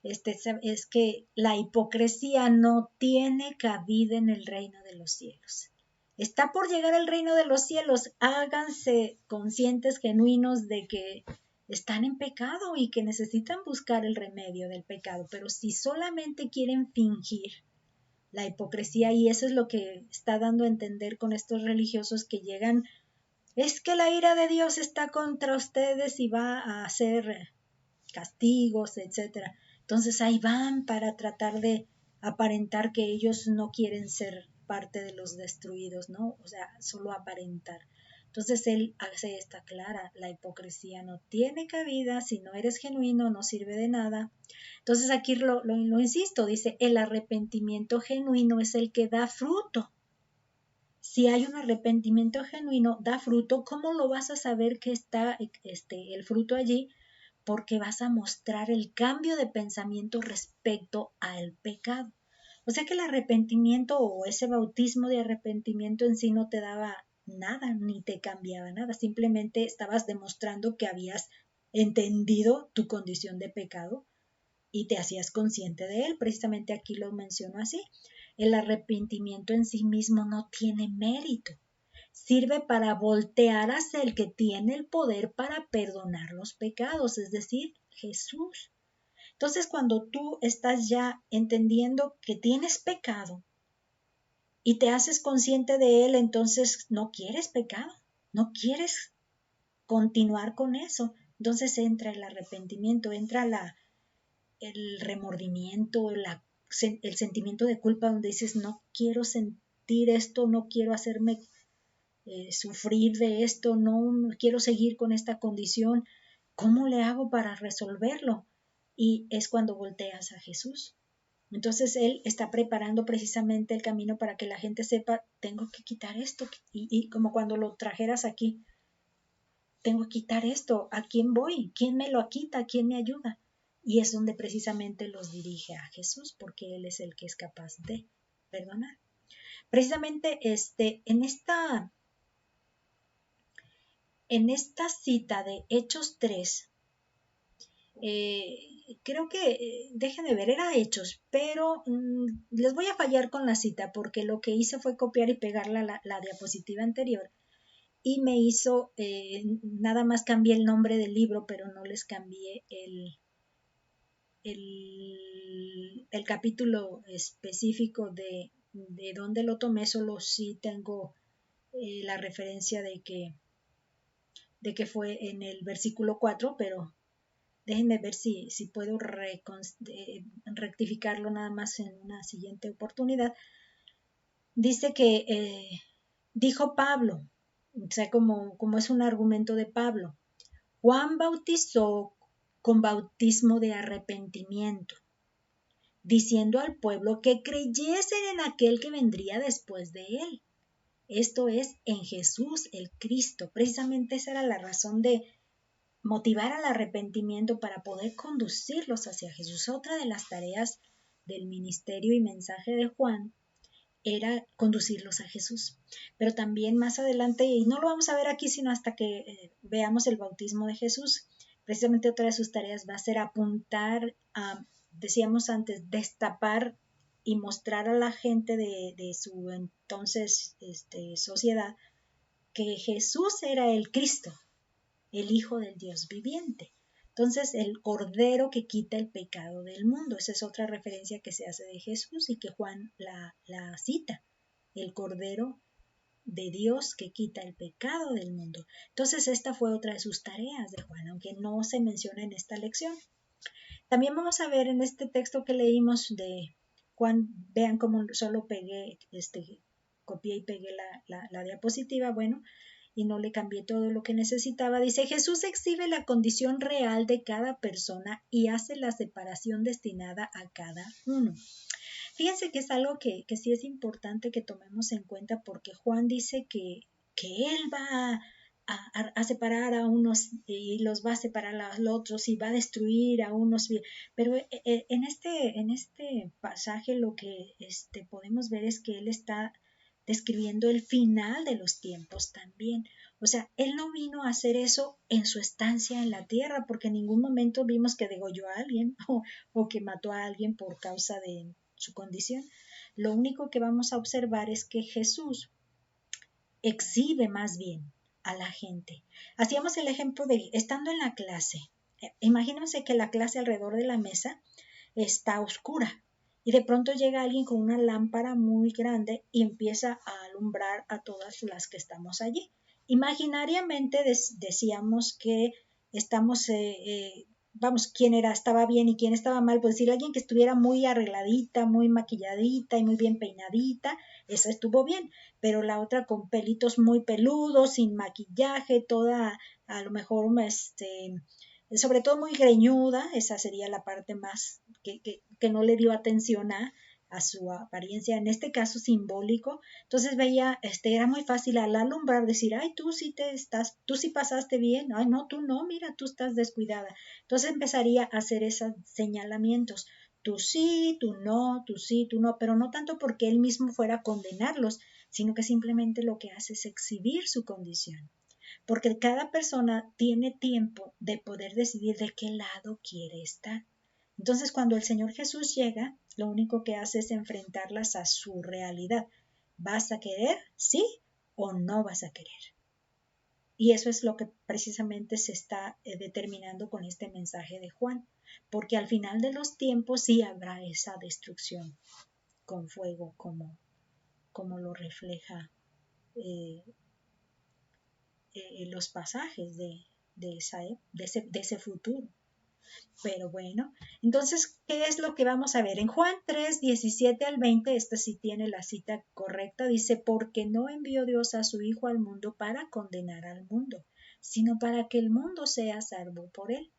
es que la hipocresía no tiene cabida en el reino de los cielos. Está por llegar el reino de los cielos, háganse conscientes, genuinos de que están en pecado y que necesitan buscar el remedio del pecado, pero si solamente quieren fingir la hipocresía, y eso es lo que está dando a entender con estos religiosos que llegan, es que la ira de Dios está contra ustedes y va a hacer castigos, etcétera. Entonces ahí van para tratar de aparentar que ellos no quieren ser parte de los destruidos, ¿no? O sea, solo aparentar. Entonces él hace esta clara, la hipocresía no tiene cabida, si no eres genuino no sirve de nada. Entonces aquí lo insisto, dice, el arrepentimiento genuino es el que da fruto. Si hay un arrepentimiento genuino, da fruto. ¿Cómo lo vas a saber que está el fruto allí? Porque vas a mostrar el cambio de pensamiento respecto al pecado. O sea que el arrepentimiento o ese bautismo de arrepentimiento en sí no te daba nada, ni te cambiaba nada, simplemente estabas demostrando que habías entendido tu condición de pecado y te hacías consciente de él. Precisamente aquí lo menciono así. El arrepentimiento en sí mismo no tiene mérito. Sirve para voltear hacia el que tiene el poder para perdonar los pecados, es decir, Jesús. Entonces, cuando tú estás ya entendiendo que tienes pecado y te haces consciente de él, entonces no quieres pecado, no quieres continuar con eso. Entonces entra el arrepentimiento, entra el remordimiento, el sentimiento de culpa donde dices, no quiero sentir esto, no quiero hacerme sufrir de esto, no quiero seguir con esta condición, ¿cómo le hago para resolverlo? Y es cuando volteas a Jesús. Entonces Él está preparando precisamente el camino para que la gente sepa, tengo que quitar esto, y como cuando lo trajeras aquí, tengo que quitar esto, ¿a quién voy? ¿Quién me lo quita? ¿Quién me ayuda? Y es donde precisamente los dirige a Jesús, porque Él es el que es capaz de perdonar. Precisamente en esta cita de Hechos 3, creo que, déjenme ver, era Hechos, pero les voy a fallar con la cita porque lo que hice fue copiar y pegar la diapositiva anterior y me hizo, nada más cambié el nombre del libro, pero no les cambié el capítulo específico de dónde lo tomé, solo sí tengo la referencia de que fue en el versículo 4, pero déjenme ver si puedo rectificarlo nada más en una siguiente oportunidad. Dice que dijo Pablo, o sea, como es un argumento de Pablo, Juan bautizó con bautismo de arrepentimiento, diciendo al pueblo que creyesen en aquel que vendría después de él. Esto es, en Jesús el Cristo. Precisamente esa era la razón de motivar al arrepentimiento para poder conducirlos hacia Jesús. Otra de las tareas del ministerio y mensaje de Juan era conducirlos a Jesús. Pero también más adelante, y no lo vamos a ver aquí sino hasta que veamos el bautismo de Jesús, precisamente otra de sus tareas va a ser apuntar a, decíamos antes, destapar y mostrar a la gente de su entonces sociedad que Jesús era el Cristo, el Hijo del Dios viviente. Entonces, el Cordero que quita el pecado del mundo. Esa es otra referencia que se hace de Jesús y que Juan la cita. El Cordero de Dios que quita el pecado del mundo. Entonces, esta fue otra de sus tareas de Juan, aunque no se menciona en esta lección. También vamos a ver en este texto que leímos de Juan, vean cómo solo copié y pegué la diapositiva, bueno, y no le cambié todo lo que necesitaba. Dice, Jesús exhibe la condición real de cada persona y hace la separación destinada a cada uno. fíjense que es algo que sí es importante que tomemos en cuenta, porque Juan dice que él va a separar a unos y los va a separar a los otros y va a destruir a unos, pero en este pasaje lo que podemos ver es que él está describiendo el final de los tiempos también. O sea, él no vino a hacer eso en su estancia en la tierra, porque en ningún momento vimos que degolló a alguien o que mató a alguien por causa de su condición. Lo único que vamos a observar es que Jesús exhibe más bien a la gente. Hacíamos el ejemplo de estando en la clase. Imagínense que la clase alrededor de la mesa está oscura y de pronto llega alguien con una lámpara muy grande y empieza a alumbrar a todas las que estamos allí. Imaginariamente decíamos que estamos, quién estaba bien y quién estaba mal, pues decir alguien que estuviera muy arregladita, muy maquilladita y muy bien peinadita, esa estuvo bien, pero la otra con pelitos muy peludos, sin maquillaje, toda a lo mejor sobre todo muy greñuda, esa sería la parte más que no le dio atención a su apariencia, en este caso simbólico. Entonces veía, era muy fácil al alumbrar decir, ay, tú sí pasaste bien, ay, no, tú no, mira, tú estás descuidada. Entonces empezaría a hacer esos señalamientos, tú sí, tú no, tú sí, tú no, pero no tanto porque él mismo fuera a condenarlos, sino que simplemente lo que hace es exhibir su condición. Porque cada persona tiene tiempo de poder decidir de qué lado quiere estar. Entonces, cuando el Señor Jesús llega, lo único que hace es enfrentarlas a su realidad. ¿Vas a querer? ¿Sí o no vas a querer? Y eso es lo que precisamente se está determinando con este mensaje de Juan, porque al final de los tiempos sí habrá esa destrucción con fuego, como lo refleja los pasajes de ese futuro. Pero bueno, entonces, ¿qué es lo que vamos a ver? En Juan 3, 17 al 20, esta sí tiene la cita correcta, dice, porque no envió Dios a su Hijo al mundo para condenar al mundo, sino para que el mundo sea salvo por él.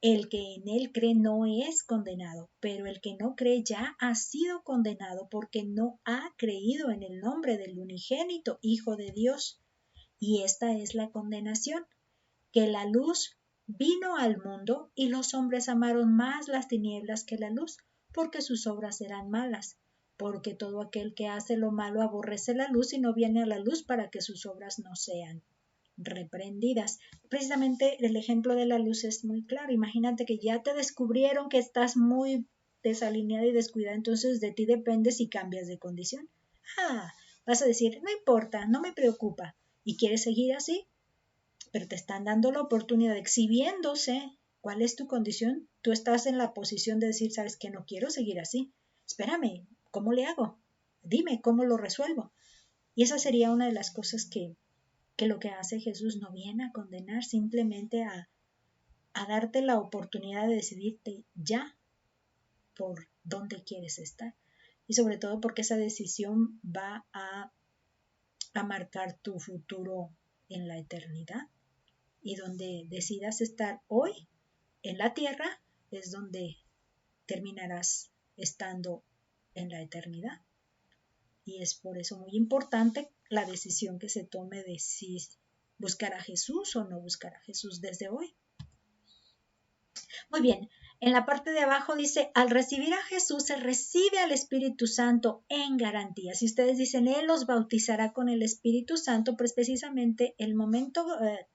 El que en él cree no es condenado, pero el que no cree ya ha sido condenado porque no ha creído en el nombre del unigénito Hijo de Dios. Y esta es la condenación, que la luz vino al mundo y los hombres amaron más las tinieblas que la luz, porque sus obras eran malas. Porque todo aquel que hace lo malo aborrece la luz y no viene a la luz para que sus obras no sean reprendidas. Precisamente el ejemplo de la luz es muy claro. Imagínate que ya te descubrieron que estás muy desalineada y descuidada, entonces de ti depende si cambias de condición. Vas a decir, no importa, no me preocupa. ¿Y quieres seguir así? Pero te están dando la oportunidad, exhibiéndose. ¿Cuál es tu condición? Tú estás en la posición de decir, sabes que no quiero seguir así. Espérame, ¿cómo le hago? Dime, ¿cómo lo resuelvo? Y esa sería una de las cosas que lo que hace Jesús, no viene a condenar, simplemente a darte la oportunidad de decidirte ya por dónde quieres estar. Y sobre todo porque esa decisión va a marcar tu futuro en la eternidad. Y donde decidas estar hoy en la tierra es donde terminarás estando en la eternidad. Y es por eso muy importante la decisión que se tome de si buscar a Jesús o no buscar a Jesús desde hoy. Muy bien, en la parte de abajo dice, al recibir a Jesús se recibe al Espíritu Santo en garantía. Si ustedes dicen, Él los bautizará con el Espíritu Santo, pues precisamente el momento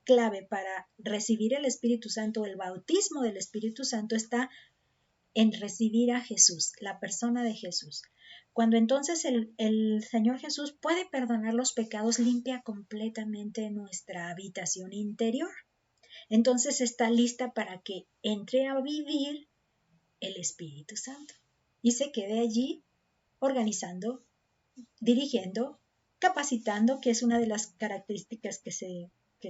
clave para recibir el Espíritu Santo, el bautismo del Espíritu Santo, está en recibir a Jesús, la persona de Jesús. Cuando entonces el Señor Jesús puede perdonar los pecados, limpia completamente nuestra habitación interior. Entonces está lista para que entre a vivir el Espíritu Santo y se quede allí organizando, dirigiendo, capacitando, que es una de las características que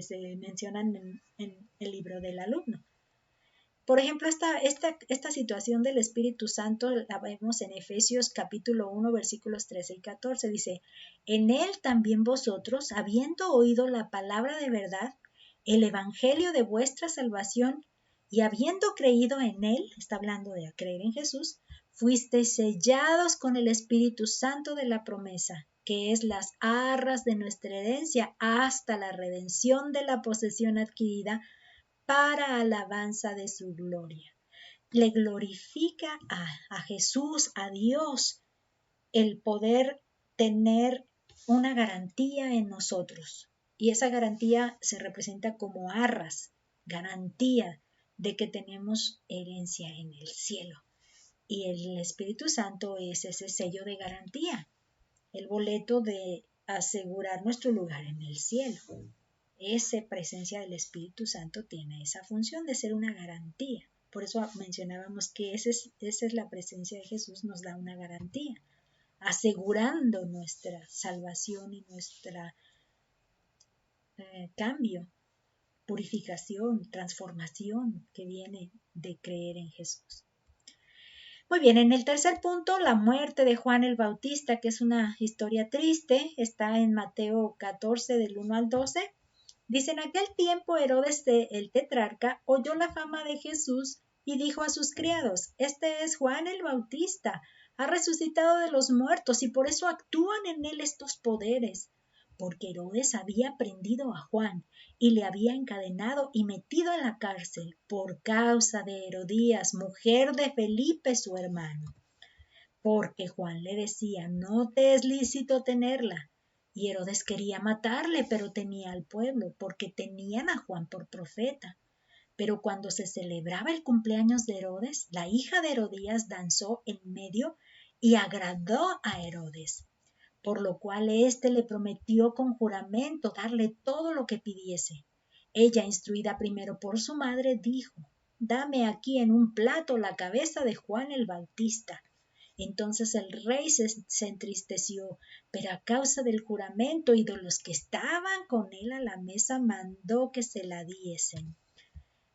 se mencionan en el libro del alumno. Por ejemplo, esta situación del Espíritu Santo la vemos en Efesios capítulo 1, versículos 13 y 14. Dice, en él también vosotros, habiendo oído la palabra de verdad, el evangelio de vuestra salvación, y habiendo creído en él, está hablando de creer en Jesús, fuisteis sellados con el Espíritu Santo de la promesa, que es las arras de nuestra herencia hasta la redención de la posesión adquirida para alabanza de su gloria. Le glorifica a Jesús, a Dios, el poder tener una garantía en nosotros. Y esa garantía se representa como arras, garantía de que tenemos herencia en el cielo. Y el Espíritu Santo es ese sello de garantía, el boleto de asegurar nuestro lugar en el cielo. Esa presencia del Espíritu Santo tiene esa función de ser una garantía. Por eso mencionábamos que esa es la presencia de Jesús, nos da una garantía, asegurando nuestra salvación y nuestro cambio, purificación, transformación que viene de creer en Jesús. Muy bien, en el tercer punto, la muerte de Juan el Bautista, que es una historia triste, está en Mateo 14 del 1 al 12. Dice, en aquel tiempo Herodes el tetrarca oyó la fama de Jesús y dijo a sus criados, este es Juan el Bautista, ha resucitado de los muertos y por eso actúan en él estos poderes. Porque Herodes había prendido a Juan y le había encadenado y metido en la cárcel por causa de Herodías, mujer de Felipe su hermano. Porque Juan le decía, no te es lícito tenerla. Y Herodes quería matarle, pero temía al pueblo, porque tenían a Juan por profeta. Pero cuando se celebraba el cumpleaños de Herodes, la hija de Herodías danzó en medio y agradó a Herodes, por lo cual éste le prometió con juramento darle todo lo que pidiese. Ella, instruida primero por su madre, dijo, dame aquí en un plato la cabeza de Juan el Bautista. Entonces el rey se entristeció, pero a causa del juramento y de los que estaban con él a la mesa mandó que se la diesen.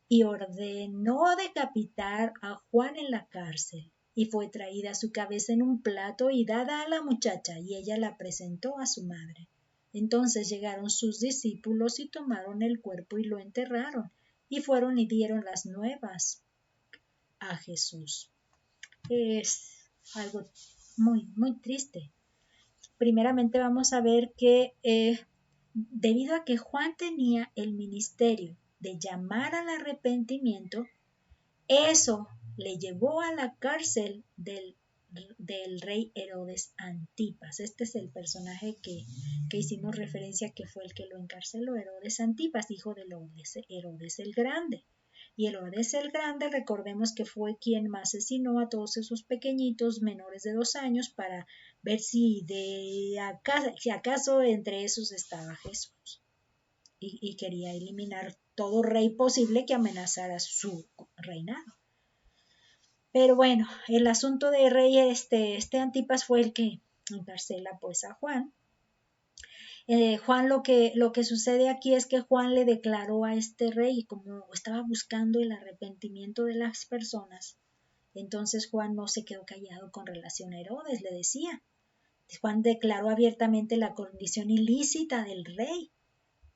Y ordenó decapitar a Juan en la cárcel. Y fue traída su cabeza en un plato y dada a la muchacha, y ella la presentó a su madre. Entonces llegaron sus discípulos y tomaron el cuerpo y lo enterraron, y fueron y dieron las nuevas a Jesús. Es algo muy, muy triste. Primeramente vamos a ver que debido a que Juan tenía el ministerio de llamar al arrepentimiento, eso le llevó a la cárcel del rey Herodes Antipas. Este es el personaje que hicimos referencia, que fue el que lo encarceló, Herodes Antipas, hijo de Herodes el Grande. Y Herodes el Grande, recordemos que fue quien asesinó a todos esos pequeñitos menores de 2 años para ver si acaso entre esos estaba Jesús. Y quería eliminar todo rey posible que amenazara su reinado. Pero bueno, el asunto de rey este Antipas fue el que encarcela pues a Juan. Juan, lo que sucede aquí es que Juan le declaró a este rey, y como estaba buscando el arrepentimiento de las personas, entonces Juan no se quedó callado con relación a Herodes, le decía. Juan declaró abiertamente la condición ilícita del rey,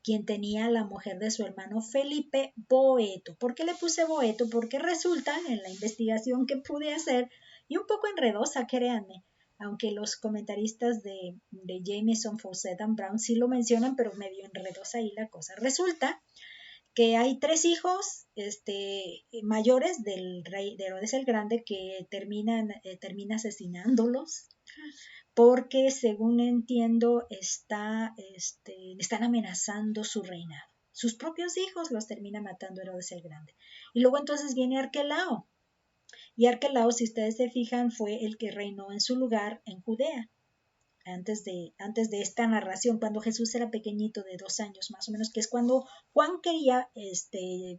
quien tenía a la mujer de su hermano Felipe Boeto. ¿Por qué le puse Boeto? Porque resulta, en la investigación que pude hacer, y un poco enredosa, créanme, aunque los comentaristas de Jameson, Fawcett and Brown sí lo mencionan, pero medio enredosa ahí la cosa. Resulta que hay 3 hijos mayores del rey de Herodes el Grande que termina asesinándolos, porque según entiendo están amenazando su reinado. Sus propios hijos los termina matando Herodes el Grande. Y luego entonces viene Arquelao. Y Arquelao, si ustedes se fijan, fue el que reinó en su lugar en Judea. Antes de esta narración, cuando Jesús era pequeñito, de 2 años más o menos, que es cuando Juan quería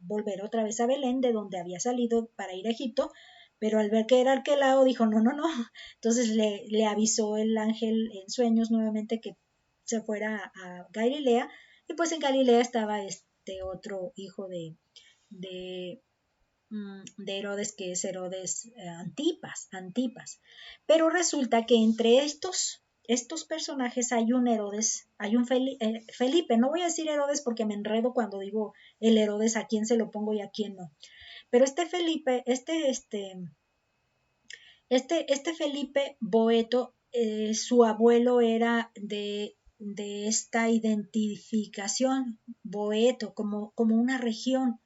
volver otra vez a Belén, de donde había salido para ir a Egipto, pero al ver que era Arquelao dijo no. Entonces le avisó el ángel en sueños nuevamente que se fuera a Galilea, y pues en Galilea estaba otro hijo de Herodes, que es Herodes Antipas. Pero resulta que entre estos personajes hay un Herodes, hay un Felipe. No voy a decir Herodes porque me enredo cuando digo el Herodes, a quién se lo pongo y a quién no. Pero Felipe, Este Felipe Boeto, su abuelo era de esta identificación, Boeto, como una región.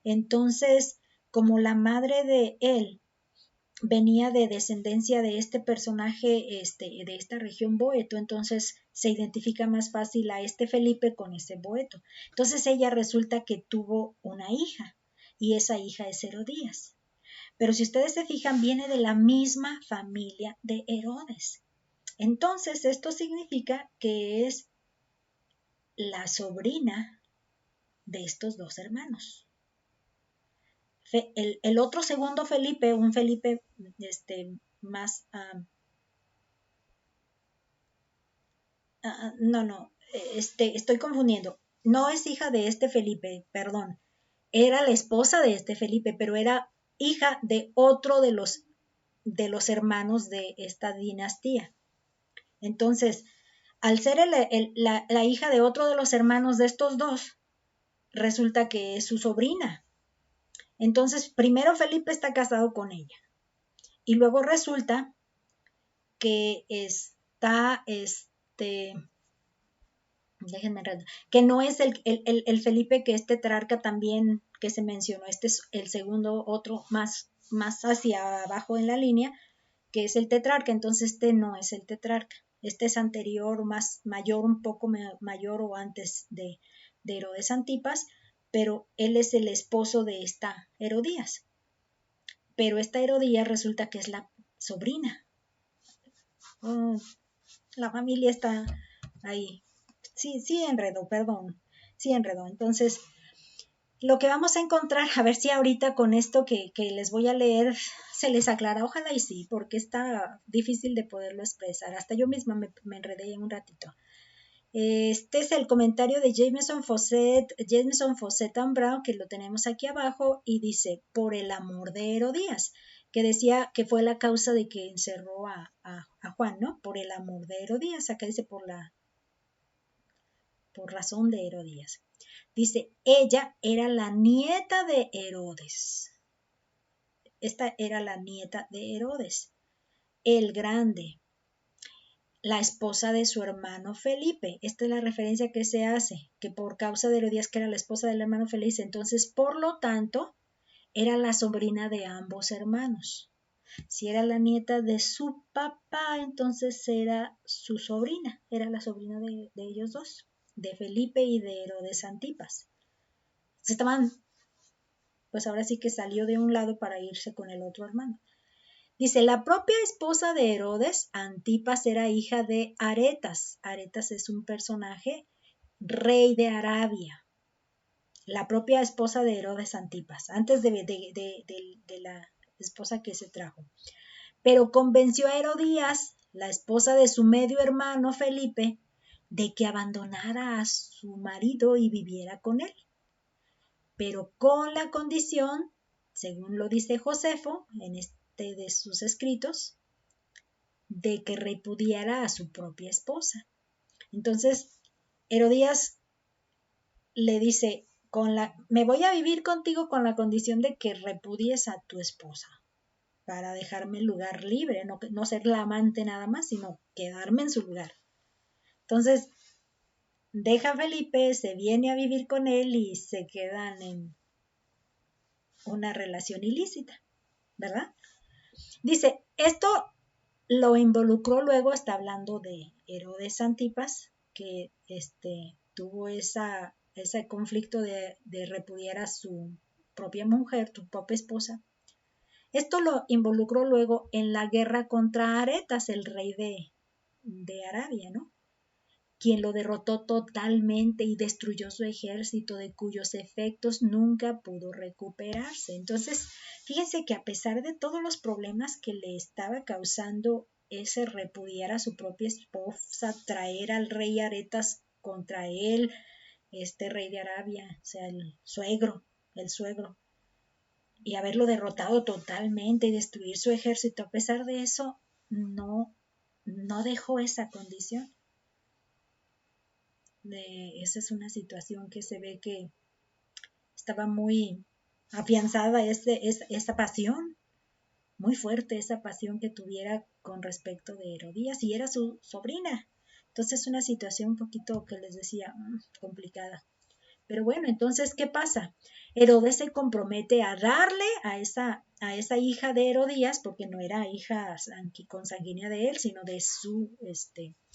Entonces, como la madre de él venía de descendencia de este personaje, de esta región Boeto, entonces se identifica más fácil a este Felipe con ese Boeto. Entonces ella resulta que tuvo una hija, y esa hija es Herodías. Pero si ustedes se fijan, viene de la misma familia de Herodes. Entonces esto significa que es la sobrina de estos dos hermanos. El otro segundo Felipe, un Felipe más... no, estoy confundiendo. No es hija de este Felipe, perdón. Era la esposa de este Felipe, pero era hija de otro de los hermanos de esta dinastía. Entonces, al ser la hija de otro de los hermanos de estos dos, resulta que es su sobrina. Entonces, primero Felipe está casado con ella. Y luego resulta que está, déjenme que no es el Felipe que es tetrarca también que se mencionó. Este es el segundo, otro más hacia abajo en la línea, que es el tetrarca. Entonces este no es el tetrarca. Este es anterior, mayor, un poco mayor o antes de Herodes Antipas, pero él es el esposo de esta Herodías. Pero esta Herodías resulta que es la sobrina. La familia está ahí. Sí enredó, perdón. Sí enredó. Entonces, lo que vamos a encontrar, a ver si ahorita con esto que les voy a leer se les aclara, ojalá y sí, porque está difícil de poderlo expresar. Hasta yo misma me enredé un ratito. Este es el comentario de Jameson Fawcett and Brown, que lo tenemos aquí abajo, y dice, por el amor de Herodías, que decía que fue la causa de que encerró a Juan, ¿no? Por el amor de Herodías. Acá dice por razón de Herodías. Dice, ella era la nieta de Herodes. Esta era la nieta de Herodes, el grande, la esposa de su hermano Felipe. Esta es la referencia que se hace, que por causa de Herodías, que era la esposa del hermano Felipe, entonces, por lo tanto, era la sobrina de ambos hermanos. Si era la nieta de su papá, entonces era su sobrina, era la sobrina de ellos dos, de Felipe y de Herodes Antipas. Estaban, pues ahora sí que salió de un lado para irse con el otro hermano. Dice, la propia esposa de Herodes, Antipas, era hija de Aretas. Aretas es un personaje, rey de Arabia. La propia esposa de Herodes, Antipas, antes de la esposa que se trajo. Pero convenció a Herodías, la esposa de su medio hermano Felipe, de que abandonara a su marido y viviera con él. Pero con la condición, según lo dice Josefo en de sus escritos, de que repudiara a su propia esposa. Entonces, Herodías le dice, me voy a vivir contigo con la condición de que repudies a tu esposa, para dejarme el lugar libre, no ser la amante nada más, sino quedarme en su lugar. Entonces, deja a Felipe, se viene a vivir con él y se quedan en una relación ilícita, ¿verdad? Dice, esto lo involucró luego, está hablando de Herodes Antipas, que tuvo ese conflicto de repudiar a su propia mujer, su propia esposa. Esto lo involucró luego en la guerra contra Aretas, el rey de Arabia, ¿no? Quien lo derrotó totalmente y destruyó su ejército, de cuyos efectos nunca pudo recuperarse. Entonces, fíjense que a pesar de todos los problemas que le estaba causando ese repudiar a su propia esposa, traer al rey Aretas contra él, este rey de Arabia, o sea, el suegro, y haberlo derrotado totalmente y destruir su ejército, a pesar de eso, no dejó esa condición. Esa es una situación que se ve que estaba muy afianzada esa pasión muy fuerte esa pasión que tuviera con respecto de Herodías, y era su sobrina. Entonces una situación un poquito que les decía complicada. Pero bueno, entonces, ¿qué pasa? Herodes se compromete a darle a esa hija de Herodías, porque no era hija consanguínea de él, sino de su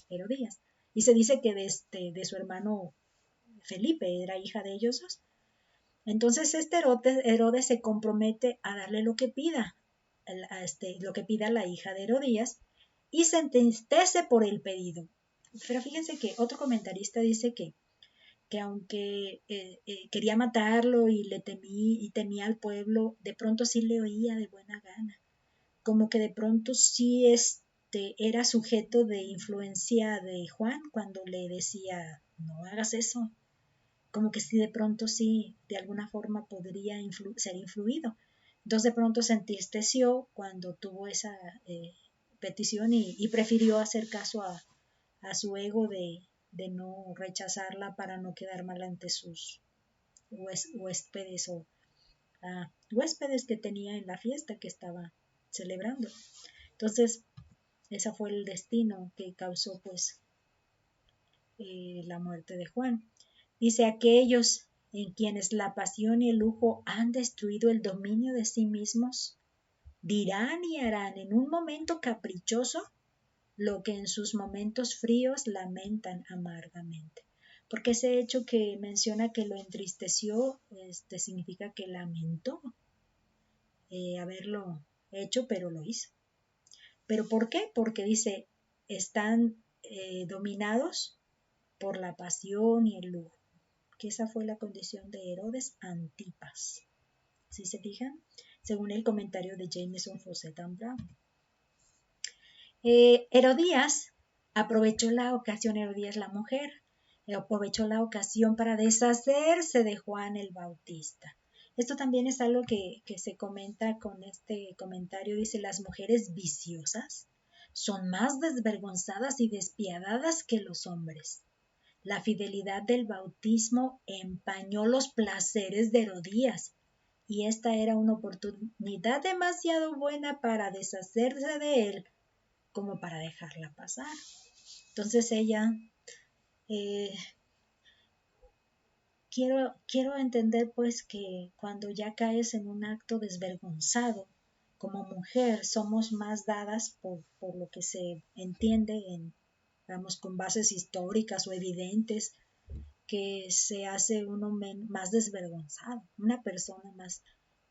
Herodías. Y se dice que de su hermano Felipe era hija de ellos dos. Entonces Herodes se compromete a darle lo que pida, lo que pida la hija de Herodías, y se entristece por el pedido. Pero fíjense que otro comentarista dice que aunque quería matarlo y temía al pueblo, de pronto sí le oía de buena gana, como que de pronto sí era sujeto de influencia de Juan cuando le decía no hagas eso, como que sí de pronto sí de alguna forma podría ser influido. Entonces de pronto se entristeció cuando tuvo esa petición y prefirió hacer caso a su ego de no rechazarla para no quedar mal ante sus huéspedes o huéspedes que tenía en la fiesta que estaba celebrando. Entonces, ese fue el destino que causó pues la muerte de Juan. Dice, aquellos en quienes la pasión y el lujo han destruido el dominio de sí mismos, dirán y harán en un momento caprichoso lo que en sus momentos fríos lamentan amargamente. Porque ese hecho que menciona que lo entristeció, significa que lamentó haberlo hecho, pero lo hizo. ¿Pero por qué? Porque dice, están dominados por la pasión y el lujo, que esa fue la condición de Herodes Antipas. ¿Sí se fijan? Según el comentario de Jameson Fawcett and Brown. Herodías aprovechó la ocasión, Herodías la mujer, aprovechó la ocasión para deshacerse de Juan el Bautista. Esto también es algo que se comenta con este comentario, dice, las mujeres viciosas son más desvergonzadas y despiadadas que los hombres. La fidelidad del bautismo empañó los placeres de Herodías, y esta era una oportunidad demasiado buena para deshacerse de él como para dejarla pasar. Entonces ella, quiero entender pues que cuando ya caes en un acto desvergonzado, como mujer somos más dadas por lo que se entiende vamos, con bases históricas o evidentes, que se hace uno más desvergonzado, una persona más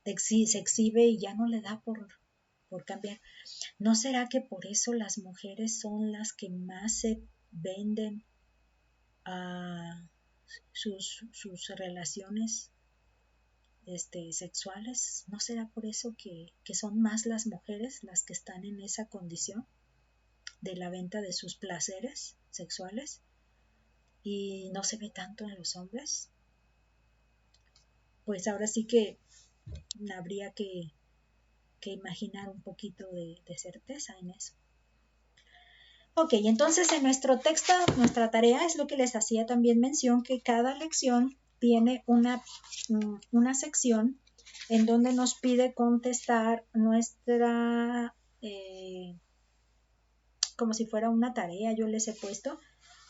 se exhibe y ya no le da por cambiar. ¿No será que por eso las mujeres son las que más se venden a sus relaciones sexuales? ¿No será por eso que son más las mujeres las que están en esa condición de la venta de sus placeres sexuales y no se ve tanto en los hombres? Pues ahora sí que habría que imaginar un poquito de certeza en eso. Ok, entonces en nuestro texto, nuestra tarea es lo que les hacía también mención, que cada lección tiene una sección en donde nos pide contestar nuestra, como si fuera una tarea, yo les he puesto,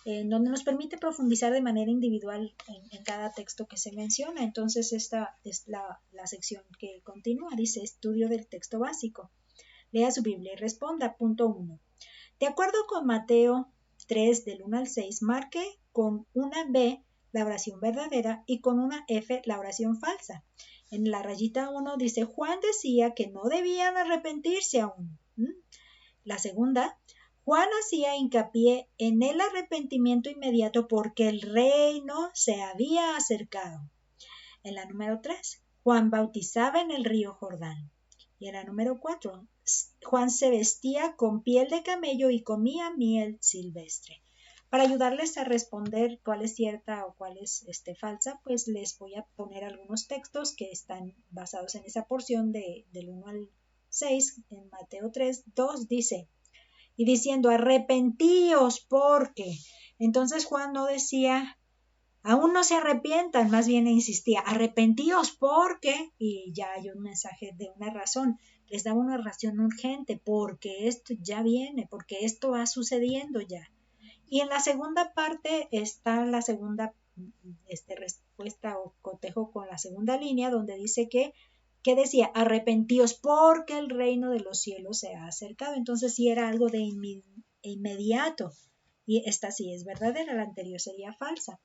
en donde nos permite profundizar de manera individual en cada texto que se menciona. Entonces esta es la sección que continúa, dice estudio del texto básico. Lea su Biblia y responda. Punto 1. De acuerdo con Mateo 3 del 1 al 6, marque con una B la oración verdadera y con una F la oración falsa. En la rayita 1 dice, Juan decía que no debían arrepentirse aún. La segunda, Juan hacía hincapié en el arrepentimiento inmediato porque el reino se había acercado. En la número 3, Juan bautizaba en el río Jordán. Y en la número 4, Juan se vestía con piel de camello y comía miel silvestre. Para ayudarles a responder cuál es cierta o cuál es falsa, pues les voy a poner algunos textos que están basados en esa porción del 1 al 6. En Mateo 3, 2 dice, y diciendo, arrepentíos porque. Entonces Juan no decía, aún no se arrepientan, más bien insistía, arrepentíos porque, y ya hay un mensaje de una razón. les daba una ración urgente, porque esto ya viene, porque esto va sucediendo ya. Y en la segunda parte está la segunda respuesta o cotejo con la segunda línea, donde dice que decía, arrepentíos porque el reino de los cielos se ha acercado. Entonces sí era algo de inmediato. Y esta sí es verdadera, la anterior sería falsa.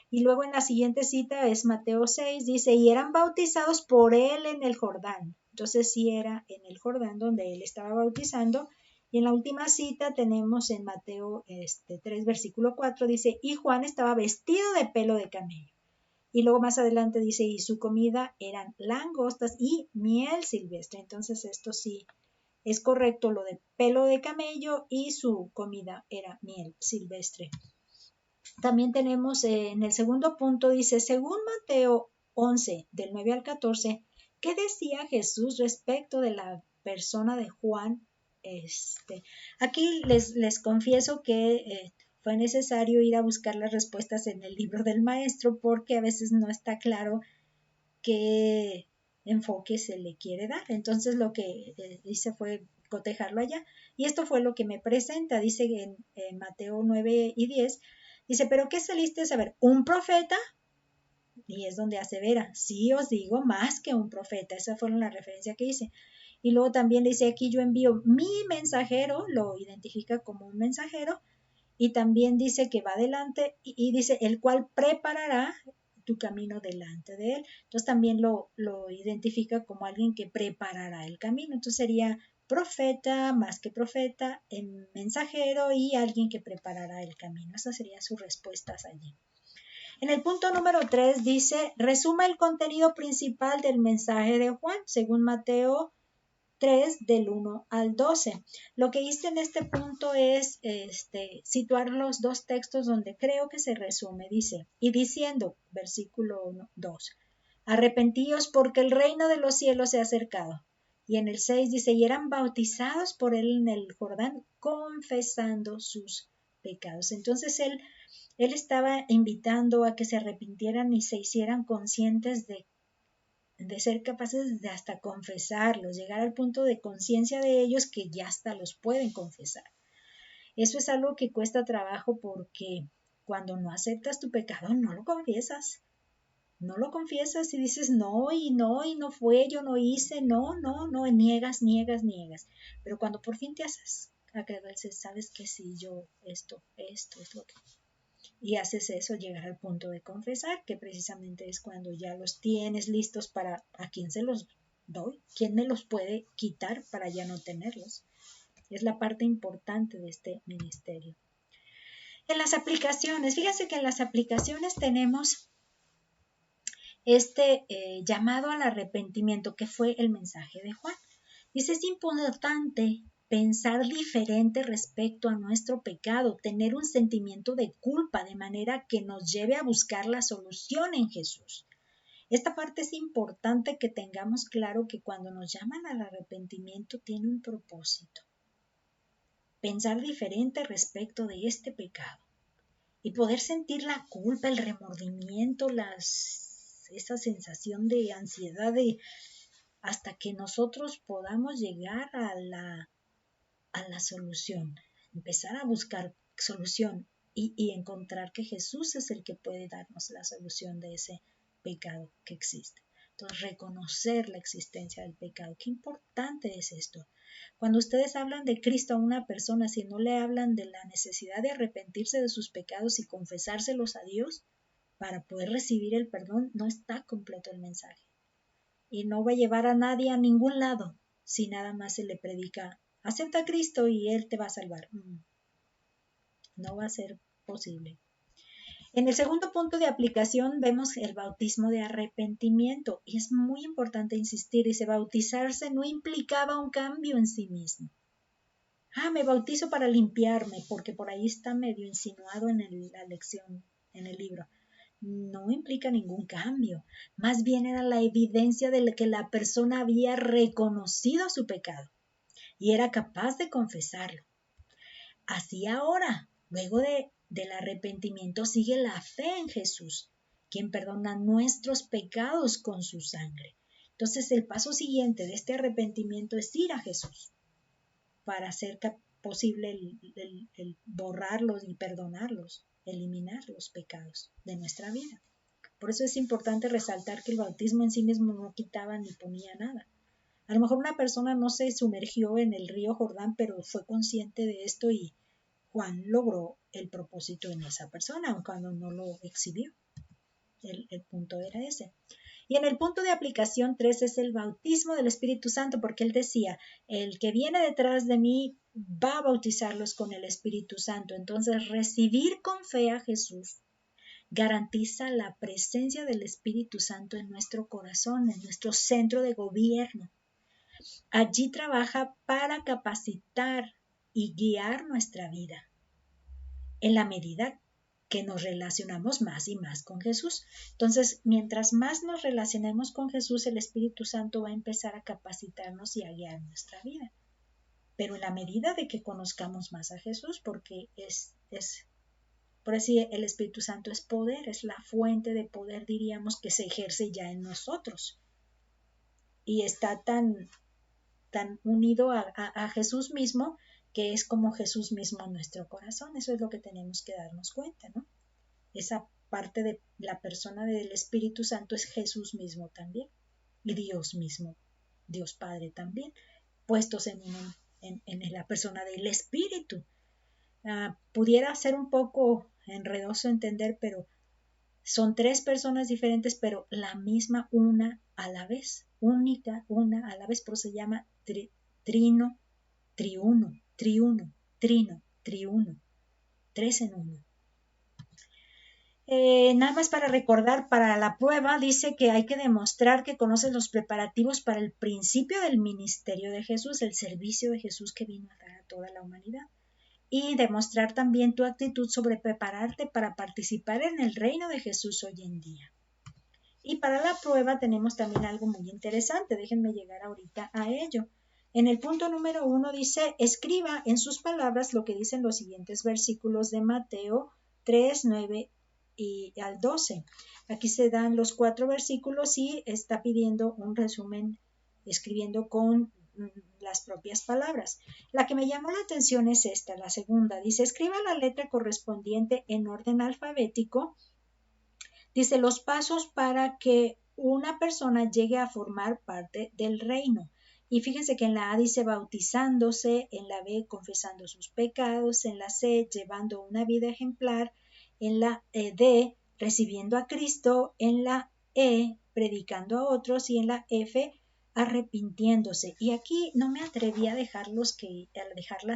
Y luego en la siguiente cita es Mateo 6, dice, y eran bautizados por él en el Jordán. Entonces sí era en el Jordán donde él estaba bautizando. Y en la última cita tenemos en Mateo 3, versículo 4, dice, y Juan estaba vestido de pelo de camello. Y luego más adelante dice, y su comida eran langostas y miel silvestre. Entonces esto sí es correcto, lo de pelo de camello, y su comida era miel silvestre. También tenemos en el segundo punto, dice, según Mateo 11, del 9 al 14, ¿qué decía Jesús respecto de la persona de Juan? Aquí les confieso que fue necesario ir a buscar las respuestas en el libro del maestro, porque a veces no está claro qué enfoque se le quiere dar. Entonces lo que hice fue cotejarlo allá, y esto fue lo que me presenta. Dice en Mateo 9 y 10, dice, ¿pero qué saliste a saber? ¿Un profeta? Y es donde asevera, sí os digo, más que un profeta. Esa fue la referencia que hice. Y luego también dice aquí, yo envío mi mensajero, lo identifica como un mensajero, y también dice que va adelante y dice, el cual preparará tu camino delante de él. Entonces también lo identifica como alguien que preparará el camino. Entonces sería profeta, más que profeta, mensajero y alguien que preparará el camino. Esas serían sus respuestas allí. En el punto número 3 dice, resuma el contenido principal del mensaje de Juan, según Mateo 3, del 1 al 12. Lo que hice en este punto es situar los dos textos donde creo que se resume. Dice, y diciendo, versículo 2, arrepentíos porque el reino de los cielos se ha acercado. Y en el 6 dice, y eran bautizados por él en el Jordán, confesando sus pecados. Entonces él estaba invitando a que se arrepintieran y se hicieran conscientes de ser capaces de hasta confesarlos, llegar al punto de conciencia de ellos que ya hasta los pueden confesar. Eso es algo que cuesta trabajo, porque cuando no aceptas tu pecado no lo confiesas. No lo confiesas y dices no fue, yo no hice, no, niegas. Pero cuando por fin te haces a creer, sabes que sí, yo esto es lo que... Y haces eso, llegar al punto de confesar, que precisamente es cuando ya los tienes listos para a quién se los doy, quién me los puede quitar para ya no tenerlos. Es la parte importante de este ministerio. En las aplicaciones, fíjense que en las aplicaciones tenemos llamado al arrepentimiento, que fue el mensaje de Juan. Dice, es importante pensar diferente respecto a nuestro pecado, tener un sentimiento de culpa, de manera que nos lleve a buscar la solución en Jesús. Esta parte es importante que tengamos claro, que cuando nos llaman al arrepentimiento tiene un propósito. Pensar diferente respecto de este pecado y poder sentir la culpa, el remordimiento, esa sensación de ansiedad, hasta que nosotros podamos llegar a la solución, empezar a buscar solución y encontrar que Jesús es el que puede darnos la solución de ese pecado que existe. Entonces, reconocer la existencia del pecado. Qué importante es esto. Cuando ustedes hablan de Cristo a una persona, si no le hablan de la necesidad de arrepentirse de sus pecados y confesárselos a Dios para poder recibir el perdón, no está completo el mensaje. Y no va a llevar a nadie a ningún lado si nada más se le predica, acepta a Cristo y Él te va a salvar. No va a ser posible. En el segundo punto de aplicación vemos el bautismo de arrepentimiento, y es muy importante insistir, dice, bautizarse no implicaba un cambio en sí mismo. Me bautizo para limpiarme, porque por ahí está medio insinuado en la lección, en el libro. No implica ningún cambio, más bien era la evidencia de que la persona había reconocido su pecado y era capaz de confesarlo. Así ahora, luego del arrepentimiento, sigue la fe en Jesús, quien perdona nuestros pecados con su sangre. Entonces el paso siguiente de este arrepentimiento es ir a Jesús para hacer posible el borrarlos y perdonarlos, eliminar los pecados de nuestra vida. Por eso es importante resaltar que el bautismo en sí mismo no quitaba ni ponía nada. A lo mejor una persona no se sumergió en el río Jordán, pero fue consciente de esto y Juan logró el propósito en esa persona, aun cuando no lo exhibió. El punto era ese. Y en el punto de aplicación 3 es el bautismo del Espíritu Santo, porque él decía, el que viene detrás de mí va a bautizarlos con el Espíritu Santo. Entonces, recibir con fe a Jesús garantiza la presencia del Espíritu Santo en nuestro corazón, en nuestro centro de gobierno. Allí trabaja para capacitar y guiar nuestra vida en la medida que nos relacionamos más y más con Jesús. Entonces, mientras más nos relacionemos con Jesús, el Espíritu Santo va a empezar a capacitarnos y a guiar nuestra vida. Pero en la medida de que conozcamos más a Jesús, porque por así el Espíritu Santo es poder, es la fuente de poder, diríamos, que se ejerce ya en nosotros. Y está tan unido a Jesús mismo, que es como Jesús mismo en nuestro corazón. Eso es lo que tenemos que darnos cuenta, ¿no? Esa parte de la persona del Espíritu Santo es Jesús mismo también, y Dios mismo, Dios Padre también, puestos en la persona del Espíritu. Pudiera ser un poco enredoso entender, pero son tres personas diferentes, pero la misma, una a la vez, única, una a la vez, por eso se llama triuno, triuno, tres en uno. Nada más para recordar, para la prueba dice que hay que demostrar que conoces los preparativos para el principio del ministerio de Jesús, el servicio de Jesús que vino a dar a toda la humanidad, y demostrar también tu actitud sobre prepararte para participar en el reino de Jesús hoy en día. Y para la prueba tenemos también algo muy interesante, déjenme llegar ahorita a ello. En el punto número 1 dice, escriba en sus palabras lo que dicen los siguientes versículos de Mateo 3, 9 y al 12. Aquí se dan los 4 versículos y está pidiendo un resumen escribiendo con las propias palabras. La que me llamó la atención es esta, la segunda. Dice, escriba la letra correspondiente en orden alfabético. Dice, los pasos para que una persona llegue a formar parte del reino. Y fíjense que en la A dice bautizándose, en la B confesando sus pecados, en la C llevando una vida ejemplar, en la D recibiendo a Cristo, en la E predicando a otros y en la F arrepintiéndose. Y aquí no me atreví a dejarlas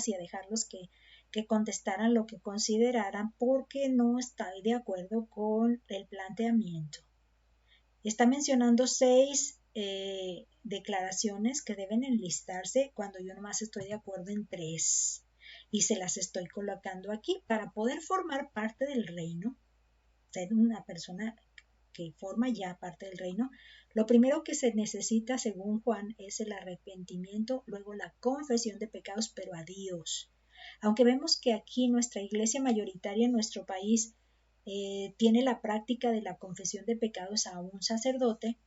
y a dejarlos que contestaran lo que consideraran porque no estoy de acuerdo con el planteamiento. Está mencionando 6 declaraciones que deben enlistarse cuando yo nomás estoy de acuerdo en 3 y se las estoy colocando aquí para poder formar parte del reino, ser una persona que forma ya parte del reino. Lo primero que se necesita según Juan es el arrepentimiento, luego la confesión de pecados, pero a Dios. Aunque vemos que aquí nuestra iglesia mayoritaria en nuestro país tiene la práctica de la confesión de pecados a un sacerdote,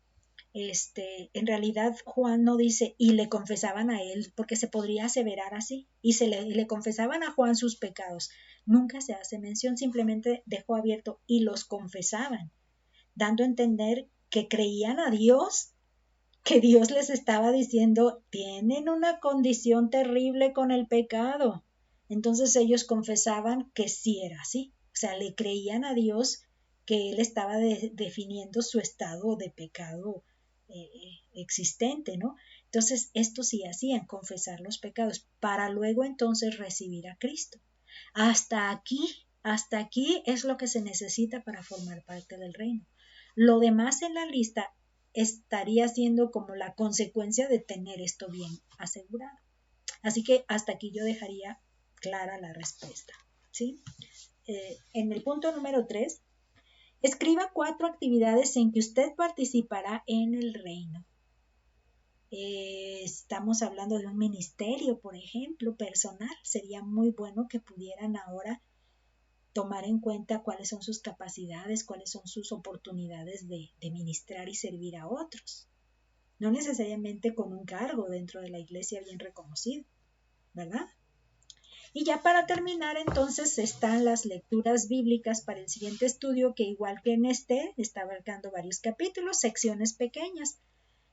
en realidad Juan no dice y le confesaban a él, porque se podría aseverar así, y le confesaban a Juan sus pecados. Nunca se hace mención, simplemente dejó abierto y los confesaban, dando a entender que creían a Dios, que Dios les estaba diciendo, tienen una condición terrible con el pecado. Entonces ellos confesaban que sí era así, o sea, le creían a Dios que Él estaba definiendo su estado de pecado existente, ¿no? Entonces, esto sí hacían, confesar los pecados, para luego entonces recibir a Cristo. Hasta aquí es lo que se necesita para formar parte del reino. Lo demás en la lista estaría siendo como la consecuencia de tener esto bien asegurado. Así que hasta aquí yo dejaría clara la respuesta, ¿sí? En el punto número 3, escriba 4 actividades en que usted participará en el reino. Estamos hablando de un ministerio, por ejemplo, personal. Sería muy bueno que pudieran ahora tomar en cuenta cuáles son sus capacidades, cuáles son sus oportunidades de ministrar y servir a otros. no necesariamente con un cargo dentro de la iglesia bien reconocido, ¿verdad? Y ya para terminar, entonces, están las lecturas bíblicas para el siguiente estudio, que igual que en este, está abarcando varios capítulos, secciones pequeñas.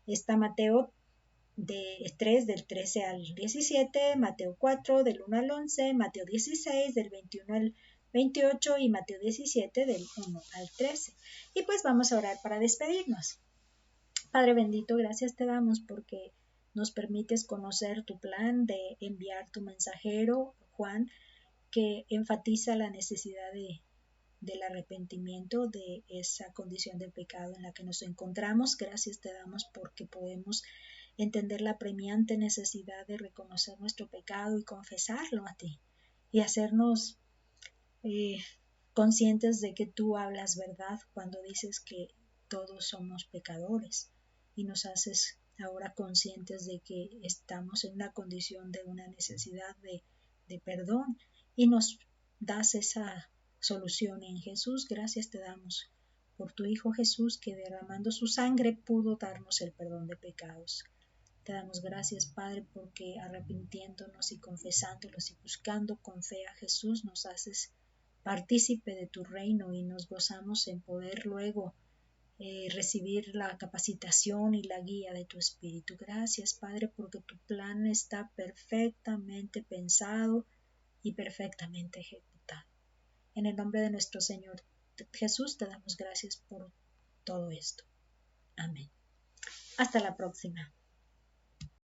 Está Mateo 3 del 13 al 17, Mateo 4 del 1 al 11, Mateo 16 del 21 al 28 y Mateo 17 del 1 al 13. Y pues vamos a orar para despedirnos. Padre bendito, gracias te damos porque nos permites conocer tu plan de enviar tu mensajero, Juan, que enfatiza la necesidad del arrepentimiento de esa condición de pecado en la que nos encontramos. Gracias te damos porque podemos entender la premiante necesidad de reconocer nuestro pecado y confesarlo a ti y hacernos conscientes de que tú hablas verdad cuando dices que todos somos pecadores y nos haces ahora conscientes de que estamos en una condición de una necesidad de perdón y nos das esa solución en Jesús. Gracias te damos por tu Hijo Jesús, que derramando su sangre pudo darnos el perdón de pecados. Te damos gracias, Padre, porque arrepintiéndonos y confesándolos y buscando con fe a Jesús, nos haces partícipe de tu reino y nos gozamos en poder luego recibir la capacitación y la guía de tu Espíritu. Gracias, Padre, porque tu plan está perfectamente pensado y perfectamente ejecutado. En el nombre de nuestro Señor Jesús te damos gracias por todo esto. Amén. Hasta la próxima.